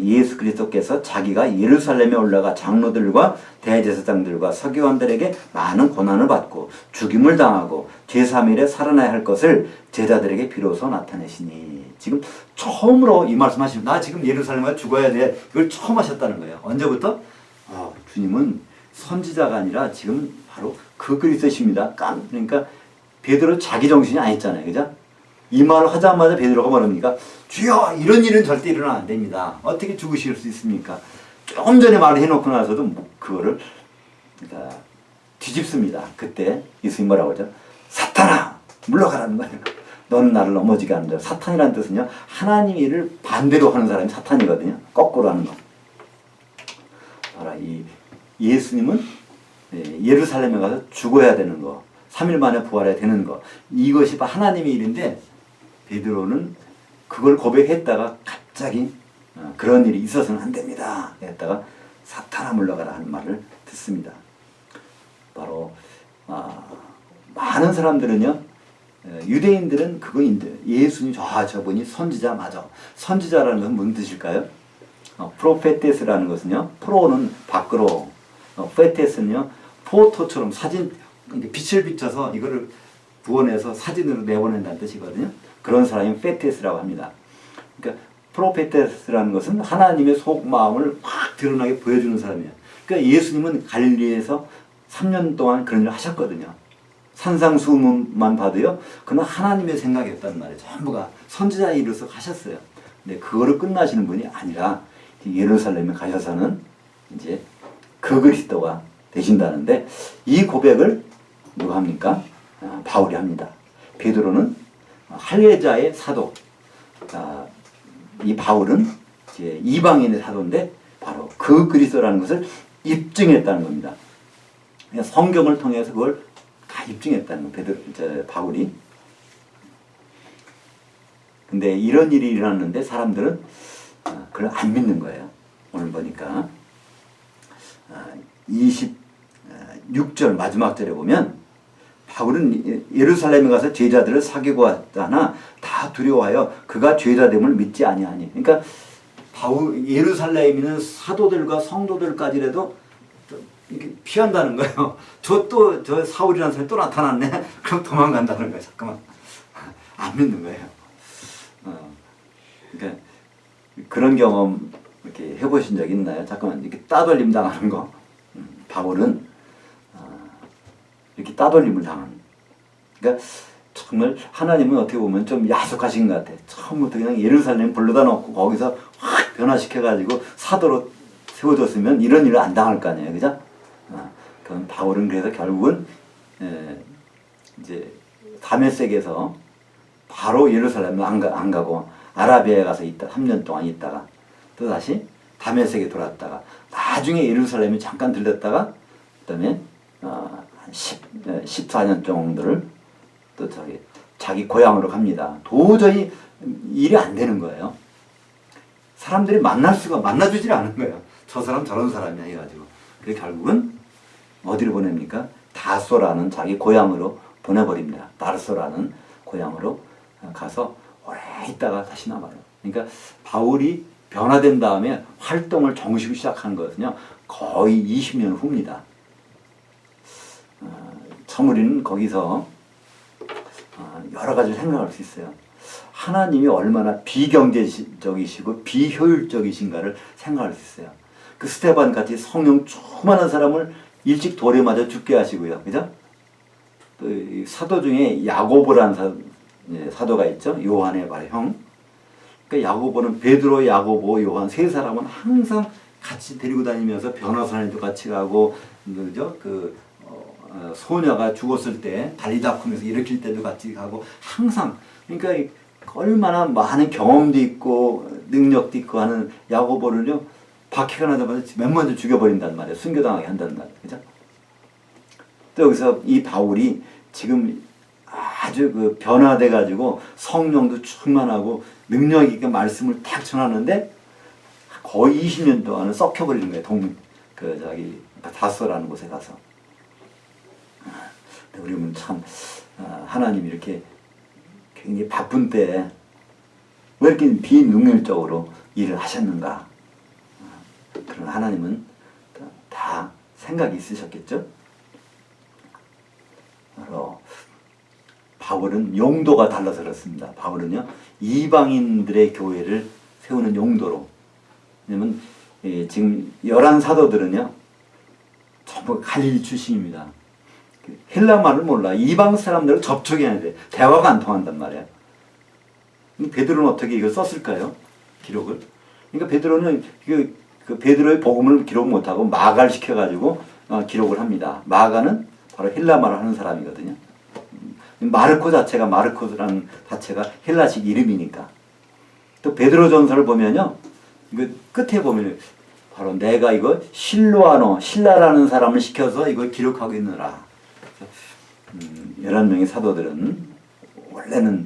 예수 그리스도께서 자기가 예루살렘에 올라가 장로들과 대제사장들과 서기관들에게 많은 고난을 받고 죽임을 당하고 제3일에 살아나야 할 것을 제자들에게 비로소 나타내시니 지금 처음으로 이 말씀하시면 나 지금 예루살렘에 가 죽어야 돼. 이걸 처음 하셨다는 거예요. 언제부터? 주님은 선지자가 아니라 지금 바로 그 그리스도십니다. 그러니까 베드로 자기 정신이 아니잖아요. 그죠? 이 말을 하자마자 베드로가 뭐랍니까? 주여 이런 일은 절대 일어나면 안 됩니다. 어떻게 죽으실 수 있습니까? 조금 전에 말을 해놓고 나서도 그거를 그러니까 뒤집습니다. 그때 예수님 뭐라고 하죠? 사탄아 물러가라는 거예요. 너는 나를 넘어지게 하는 자. 사탄이라는 뜻은요. 하나님 일을 반대로 하는 사람이 사탄이거든요. 거꾸로 하는 거. 봐라, 이 예수님은 예루살렘에 가서 죽어야 되는 거. 3일 만에 부활해야 되는 거. 이것이 하나님의 일인데 베드로는 그걸 고백했다가 갑자기 그런 일이 있어서는 안 됩니다. 했다가 사탄아 물러가라 하는 말을 듣습니다. 바로 많은 사람들은요. 유대인들은 그거인데 예수님 저분이 선지자 맞아. 선지자라는 것은 무슨 뜻일까요? 프로페테스라는 것은요. 프로는 밖으로 페테스는요, 포토처럼 사진, 빛을 비춰서 이거를 부어내서 사진으로 내보낸다는 뜻이거든요. 그런 사람이 페테스라고 합니다. 그러니까 프로페테스라는 것은 하나님의 속마음을 확 드러나게 보여주는 사람이에요. 그러니까 예수님은 갈릴리에서 3년 동안 그런 일을 하셨거든요. 산상수훈만 봐도요, 그는 하나님의 생각이었단 말이에요. 전부가 선지자의 일로서 하셨어요. 근데 그거를 끝나시는 분이 아니라 예루살렘에 가셔서는 이제 그 그리스도가 되신다는데, 이 고백을 누가 합니까? 바울이 합니다. 베드로는 할례자의 사도, 이 바울은 이제 이방인의 사도인데 바로 그 그리스도라는 것을 입증했다는 겁니다. 성경을 통해서 그걸 다 입증했다는 거예요. 바울이. 근데 이런 일이 일어났는데 사람들은 그걸 안 믿는 거예요. 오늘 보니까 26절 마지막 절에 보면 바울은 예루살렘에 가서 제자들을 사귀고 왔다나 다 두려워하여 그가 죄자됨을 믿지 아니하니. 그러니까 예루살렘에 있는 사도들과 성도들까지라도 이렇게 피한다는 거예요. 저 사울이라는 사람이 또 나타났네. 그럼 도망간다는 거예요. 잠깐만. 안 믿는 거예요. 그러니까 그런 경험 이렇게 해보신 적 있나요? 잠깐만, 이렇게 따돌림 당하는 거. 바울은 이렇게 따돌림을 당하는. 그러니까 정말 하나님은 어떻게 보면 좀 야속하신 것 같아. 처음부터 그냥 예루살렘 불러다 놓고 거기서 확 변화시켜가지고 사도로 세워줬으면 이런 일을 안 당할 거 아니에요, 그죠? 그럼 바울은 그래서 결국은 이제 다메섹에서 바로 예루살렘을 안 가고 아라비아에 가서 3년 동안 있다가 또 다시 다메섹에 돌아왔다가 나중에 예루살렘에 잠깐 들렸다가 그다음에 14년 정도를 또 자기 고향으로 갑니다. 도저히 일이 안 되는 거예요. 사람들이 만나주질 않은 거예요. 저 사람 저런 사람이야 해가지고. 그래서 결국은 어디로 보냅니까? 다소라는 자기 고향으로 보내버립니다. 다르소라는 고향으로 가서 오래 있다가 다시 나와요. 그러니까 바울이 변화된 다음에 활동을 정식으로 시작한 것은요, 거의 20년 후입니다. 참 우리는 거기서 여러 가지를 생각할 수 있어요. 하나님이 얼마나 비경제적이시고 비효율적이신가를 생각할 수 있어요. 그 스테반 같이 성령 충만한 사람을 일찍 돌에 맞아 죽게 하시고요. 그죠? 또 사도 중에 야고보라는 사도가 있죠. 요한의 형. 그러니까 야고보는 베드로, 야고보, 요한 세 사람은 항상 같이 데리고 다니면서 변호사님도 같이 가고, 그죠? 소녀가 죽었을 때 달리다 아프면서 일으킬 때도 같이 가고 항상. 그러니까 얼마나 많은 경험도 있고 능력도 있고 하는 야고보를요, 박해가 나자마자 맨 먼저 죽여버린단 말이에요. 순교당하게 한단 말이에요. 그죠? 또 여기서 이 바울이 지금 아주 변화돼가지고 성령도 충만하고 능력 있게 말씀을 탁 전하는데 거의 20년 동안은 썩혀버리는 거예요. 다소라는 곳에 가서. 우리는 참 하나님이 이렇게 굉장히 바쁜 때에 왜 이렇게 비능률적으로 일을 하셨는가. 그런 하나님은 다 생각이 있으셨겠죠. 바로 바울은 용도가 달라서 그렇습니다. 바울은요, 이방인들의 교회를 세우는 용도로. 왜냐면 지금 11사도들은요 전부 갈릴리 출신입니다. 헬라말을 몰라. 이방 사람들을 접촉해야 돼. 대화가 안 통한단 말이야. 베드로는 어떻게 이걸 썼을까요? 기록을. 그러니까 베드로는 그 베드로의 복음을 기록 못하고 마가를 시켜가지고 기록을 합니다. 마가는 바로 헬라말을 하는 사람이거든요. 마르코라는 자체가 헬라식 이름이니까. 또 베드로 전서를 보면요, 이거 끝에 보면 바로 내가 이거 신라라는 사람을 시켜서 이걸 기록하고 있느라. 11명의 사도들은 원래는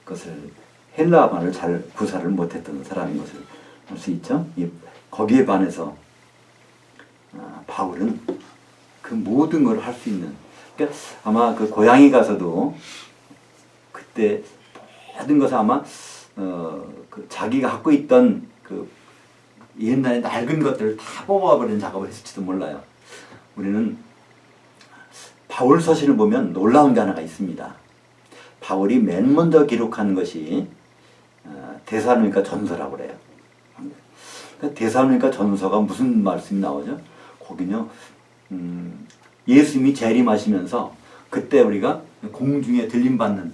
그것을 헬라말을 잘 구사를 못했던 사람인 것을 알 수 있죠. 거기에 반해서 바울은 그 모든 걸 할 수 있는. 그러니까 아마 그 고향에 가서도 그때 모든 것을 아마 자기가 갖고 있던 그 옛날에 낡은 것들을 다 뽑아버리는 작업을 했을지도 몰라요. 우리는 바울 서신을 보면 놀라운 게 하나가 있습니다. 바울이 맨 먼저 기록한 것이 데살로니가 전서라고 그래요. 데살로니가 전서가 무슨 말씀이 나오죠? 거기는요, 예수님이 재림하시면서 그때 우리가 공중에 들림받는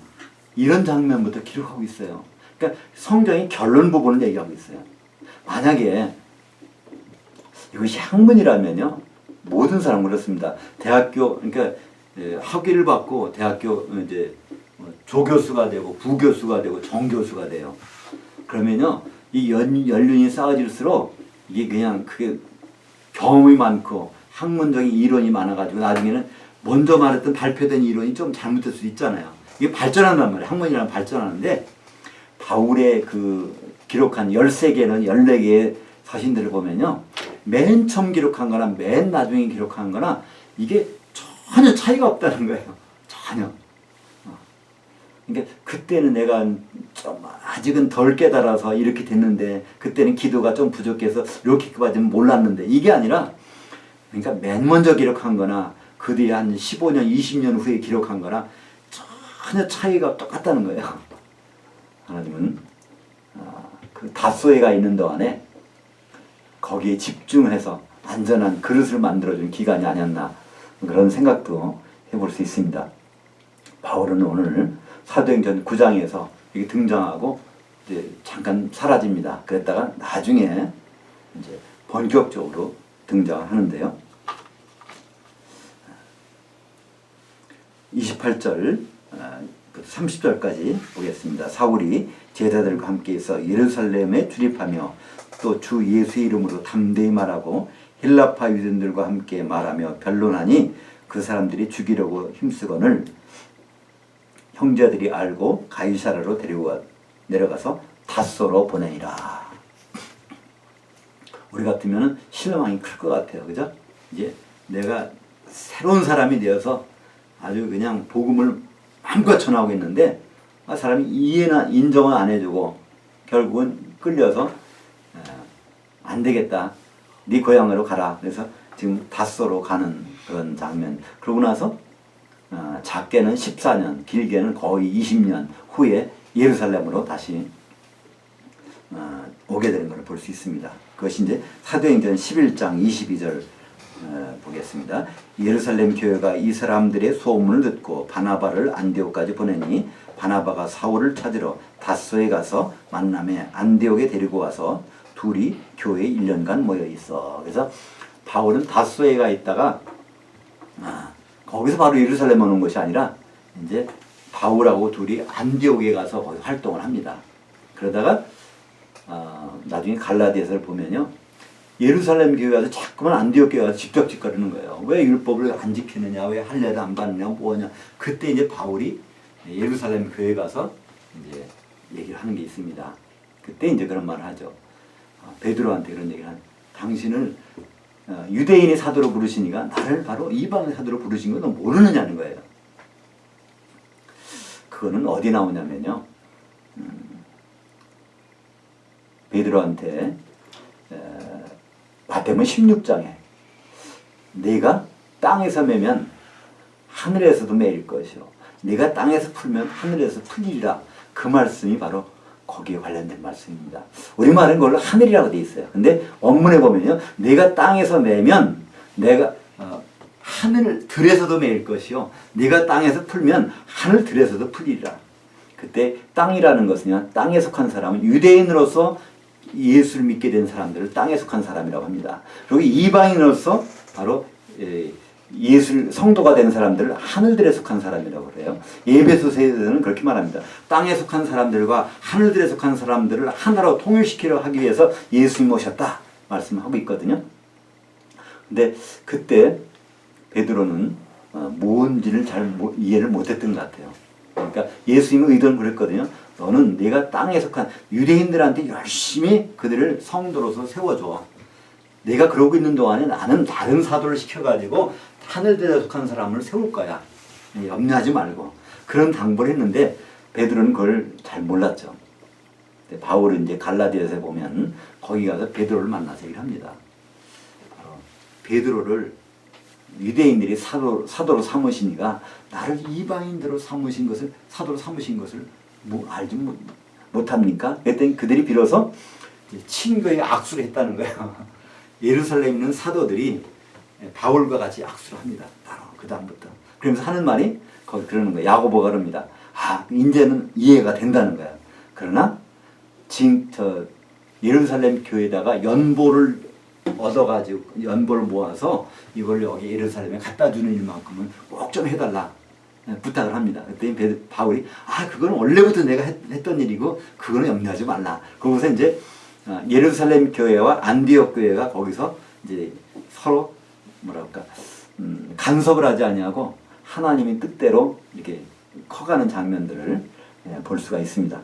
이런 장면부터 기록하고 있어요. 그러니까 성경이 결론 부분을 얘기하고 있어요. 만약에 이것이 학문이라면요, 모든 사람 그렇습니다. 대학교, 그러니까 학위를 받고 대학교 이제 조교수가 되고 부교수가 되고 정교수가 돼요. 그러면요, 이 연륜이 쌓아질수록 이게 그냥 그게 경험이 많고 학문적인 이론이 많아가지고 나중에는 먼저 말했던 발표된 이론이 좀 잘못될 수도 있잖아요. 이게 발전한단 말이에요. 학문이라는 발전하는데, 바울의 그 기록한 13개는 14개의 서신들을 보면요, 맨 처음 기록한 거나 맨 나중에 기록한 거나 이게 전혀 차이가 없다는 거예요. 전혀. 그러니까 그때는 내가 좀 아직은 덜 깨달아서 이렇게 됐는데, 그때는 기도가 좀 부족해서 이렇게까지는 몰랐는데, 이게 아니라, 그러니까 맨 먼저 기록한 거나 그 뒤에 한 15년, 20년 후에 기록한 거나 전혀 차이가 똑같다는 거예요. 하나님은 그 다소에가 있는 동안에 거기에 집중해서 안전한 그릇을 만들어준 기간이 아니었나, 그런 생각도 해볼 수 있습니다. 바울은 오늘 사도행전 9장에서 이게 등장하고 이제 잠깐 사라집니다. 그랬다가 나중에 이제 본격적으로 등장하는데요. 28절, 30절까지 보겠습니다. 사울이 제자들과 함께 있어 예루살렘에 출입하며 또 주 예수의 이름으로 담대히 말하고 헬라파 유대인들과 함께 말하며 변론하니 그 사람들이 죽이려고 힘쓰거늘 형제들이 알고 가이사라로 데리고 내려가서 닷소로 보내니라. 우리 같으면 실망이 클 것 같아요. 그죠? 이제 내가 새로운 사람이 되어서 아주 그냥 복음을 마음껏 전하고 있는데, 사람이 이해나 인정은 안 해주고 결국은 끌려서 안 되겠다, 네 고향으로 가라. 그래서 지금 닷소로 가는 그런 장면. 그러고 나서 작게는 14년, 길게는 거의 20년 후에 예루살렘으로 다시 오게 되는 것을 볼 수 있습니다. 그것이 이제 사도행전 11장 22절 보겠습니다. 예루살렘 교회가 이 사람들의 소문을 듣고 바나바를 안디옥까지 보내니 바나바가 사울을 찾으러 닷소에 가서 만남에 안디옥에 데리고 와서 둘이 교회에 1년간 모여 있어. 그래서 바울은 닷소에 가 있다가 거기서 바로 예루살렘 오는 것이 아니라 이제 바울하고 둘이 안디옥에 가서 거기 활동을 합니다. 그러다가 나중에 갈라디아서를 보면요, 예루살렘 교회 가서 자꾸만 안디옥 교회 가서 집적짓거리는 거예요. 왜 율법을 안 지키느냐, 왜 할례를 안 받느냐, 뭐냐. 그때 이제 바울이 예루살렘 교회 가서 이제 얘기를 하는 게 있습니다. 그때 이제 그런 말을 하죠. 베드로한테 그런 얘기를 하는, 당신을 유대인의 사도로 부르시니까 나를 바로 이방의 사도로 부르신 건 너 모르느냐는 거예요. 그거는 어디 나오냐면요, 베드로한테 마태복음 16장에 네가 땅에서 매면 하늘에서도 매일 것이요 네가 땅에서 풀면 하늘에서 풀리리라, 그 말씀이 바로 거기에 관련된 말씀입니다. 우리말은 그걸로 하늘이라고 되어 있어요. 근데 원문에 보면요, 내가 땅에서 매면 내가 하늘 들에서도 매일 것이요 네가 땅에서 풀면 하늘 들에서도 풀리리라. 그때 땅이라는 것은요, 땅에 속한 사람은 유대인으로서 예수를 믿게 된 사람들을 땅에 속한 사람이라고 합니다. 그리고 이방인으로서 바로 예수 성도가 된 사람들을 하늘들에 속한 사람이라고 그래요. 에베소서에서는 그렇게 말합니다. 땅에 속한 사람들과 하늘들에 속한 사람들을 하나로 통일시키려 하기 위해서 예수님이 오셨다 말씀하고 있거든요. 근데 그때 베드로는 뭔지를 잘 이해를 못했던 것 같아요. 그러니까 예수님의 의도는 그랬거든요. 너는 내가 땅에 속한 유대인들한테 열심히 그들을 성도로서 세워줘. 내가 그러고 있는 동안에 나는 다른 사도를 시켜가지고 하늘들에 속한 사람을 세울 거야. 염려하지 말고. 그런 당부를 했는데 베드로는 그걸 잘 몰랐죠. 바울은 이제 갈라디아서에 보면 거기 가서 베드로를 만나서 얘기를 합니다. 베드로를 유대인들이 사도로 삼으시니까 나를 이방인으로 삼으신 것을 사도로 삼으신 것을 알지 못합니까? 그랬더니 그들이 비로소 친교에 악수를 했다는 거예요. 예루살렘에 있는 사도들이 바울과 같이 악수를 합니다. 바로 그 다음부터. 그러면서 하는 말이 거기 그러는 거예요. 야고보가 그럽니다. 이제는 이해가 된다는 거야. 그러나 지금 예루살렘 교회에다가 연보를 얻어가지고 연보를 모아서 이걸 여기 예루살렘에 갖다 주는 일만큼은 꼭 좀 해달라 부탁을 합니다. 그때 바울이 그건 원래부터 내가 했던 일이고 그거는 염려하지 말라. 그러고서 이제 예루살렘 교회와 안디옥 교회가 거기서 이제 서로 뭐랄까 간섭을 하지 아니하고 하나님의 뜻대로 이렇게 커가는 장면들을 볼 수가 있습니다.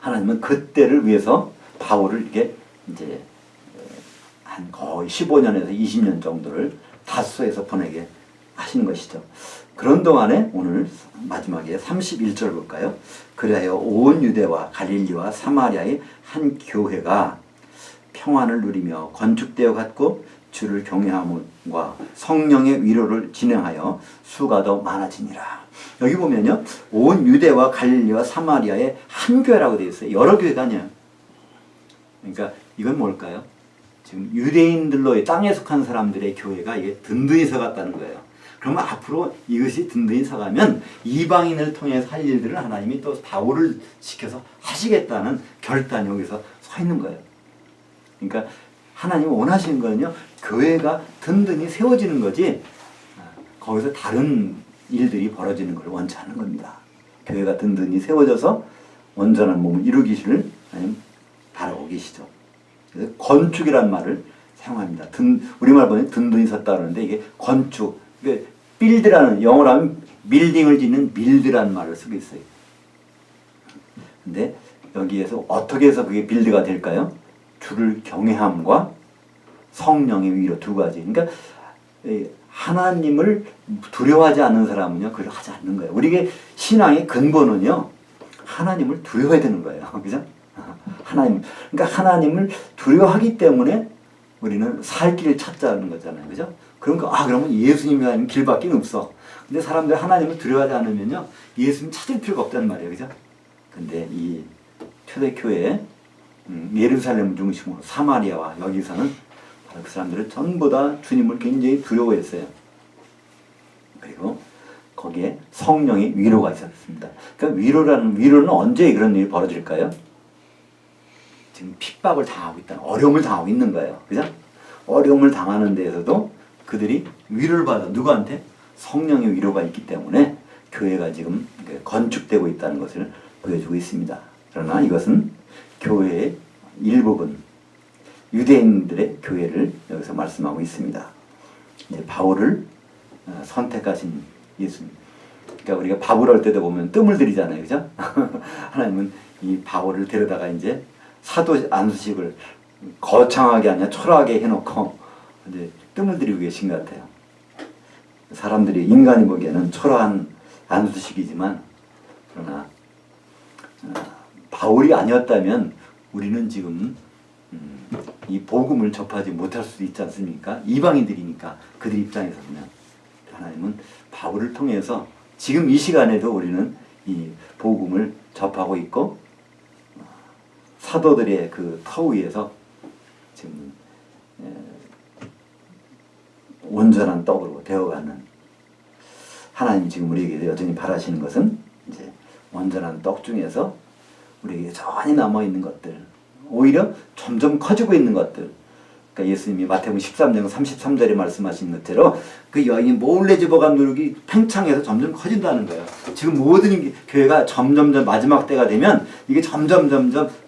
하나님은 그때를 위해서 바울을 이렇게 이제 한 거의 15년에서 20년 정도를 다소에서 보내게 하신 것이죠. 그런 동안에 오늘 마지막에 31절 볼까요? 그리하여 온 유대와 갈릴리와 사마리아의 한 교회가 평안을 누리며 건축되어 갔고 주를 경외함과 성령의 위로를 진행하여 수가 더 많아지니라. 여기 보면요, 온 유대와 갈릴리와 사마리아의 한 교회라고 되어 있어요. 여러 교회가 아니에요. 그러니까 이건 뭘까요? 지금 유대인들로 땅에 속한 사람들의 교회가 이게 든든히 서갔다는 거예요. 그러면 앞으로 이것이 든든히 서가면 이방인을 통해서 할 일들을 하나님이 또 바울을 시켜서 하시겠다는 결단이 여기서 서 있는 거예요. 그러니까 하나님이 원하시는 거는요, 교회가 든든히 세워지는 거지 거기서 다른 일들이 벌어지는 걸 원치 않은 겁니다. 교회가 든든히 세워져서 온전한 몸을 이루기를 하나님 바라고 계시죠. 그래서 건축이란 말을 사용합니다. 우리말 보면 든든히 섰다 그러는데 이게 건축, 빌드라는, 영어로 하면 빌딩을 짓는 빌드라는 말을 쓰고 있어요. 근데 여기에서 어떻게 해서 그게 빌드가 될까요? 주를 경외함과 성령의 위로 두 가지. 그러니까 하나님을 두려워하지 않는 사람은요, 그걸 하지 않는 거예요. 우리의 신앙의 근본은요, 하나님을 두려워해야 되는 거예요. 그죠? 그러니까 하나님을 두려워하기 때문에 우리는 살 길을 찾자는 거잖아요. 그죠? 그러니까, 그러면 예수님이 아닌 길밖에 없어. 근데 사람들이 하나님을 두려워하지 않으면요, 예수님 찾을 필요가 없다는 말이에요. 그죠? 근데 이 초대교회, 예루살렘 중심으로 사마리아와 여기서는 바로 그 사람들은 전부 다 주님을 굉장히 두려워했어요. 그리고 거기에 성령의 위로가 있었습니다. 그러니까 위로는 언제 그런 일이 벌어질까요? 지금 핍박을 당하고 있다, 어려움을 당하고 있는 거예요. 그죠? 어려움을 당하는 데에서도 그들이 위로를 받아. 누구한테? 성령의 위로가 있기 때문에 교회가 지금 건축되고 있다는 것을 보여주고 있습니다. 그러나 이것은 교회의 일부분, 유대인들의 교회를 여기서 말씀하고 있습니다. 이제 바울을 선택하신 예수님. 그러니까 우리가 밥을 할 때도 보면 뜸을 들이잖아요. 그죠? 하나님은 이 바울을 데려다가 이제 사도 안수식을 거창하게 아니라 초라하게 해놓고 이제 뜸을 들이고 계신 것 같아요. 사람들이, 인간이 보기에는 초라한 안수식이지만, 그러나 바울이 아니었다면 우리는 지금 이 복음을 접하지 못할 수도 있지 않습니까? 이방인들이니까 그들 입장에서 보면 하나님은 바울을 통해서 지금 이 시간에도 우리는 이 복음을 접하고 있고, 사도들의 그 터 위에서 지금 온전한 떡으로 되어가는, 하나님이 지금 우리에게 여전히 바라시는 것은 이제 온전한 떡 중에서 우리에게 여전히 남아있는 것들, 오히려 점점 커지고 있는 것들. 그러니까 예수님이 마태복음 13장 33절에 말씀하신 것대로 그 여인이 몰래 집어간 누룩이 팽창해서 점점 커진다는 거예요. 지금 모든 교회가 점점 마지막 때가 되면 이게 점점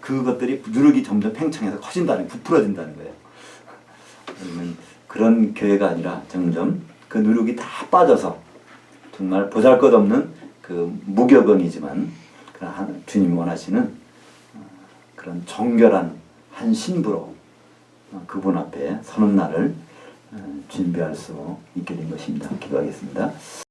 그것들이, 누룩이 점점 팽창해서 커진다는, 부풀어진다는 거예요. 그러면 그런 교회가 아니라 점점 그 누룩이 다 빠져서 정말 보잘것없는 그 무교병이지만 주님이 원하시는 그런 정결한 한 신부로 그분 앞에 서는 날을 준비할 수 있게 된 것입니다. 기도하겠습니다.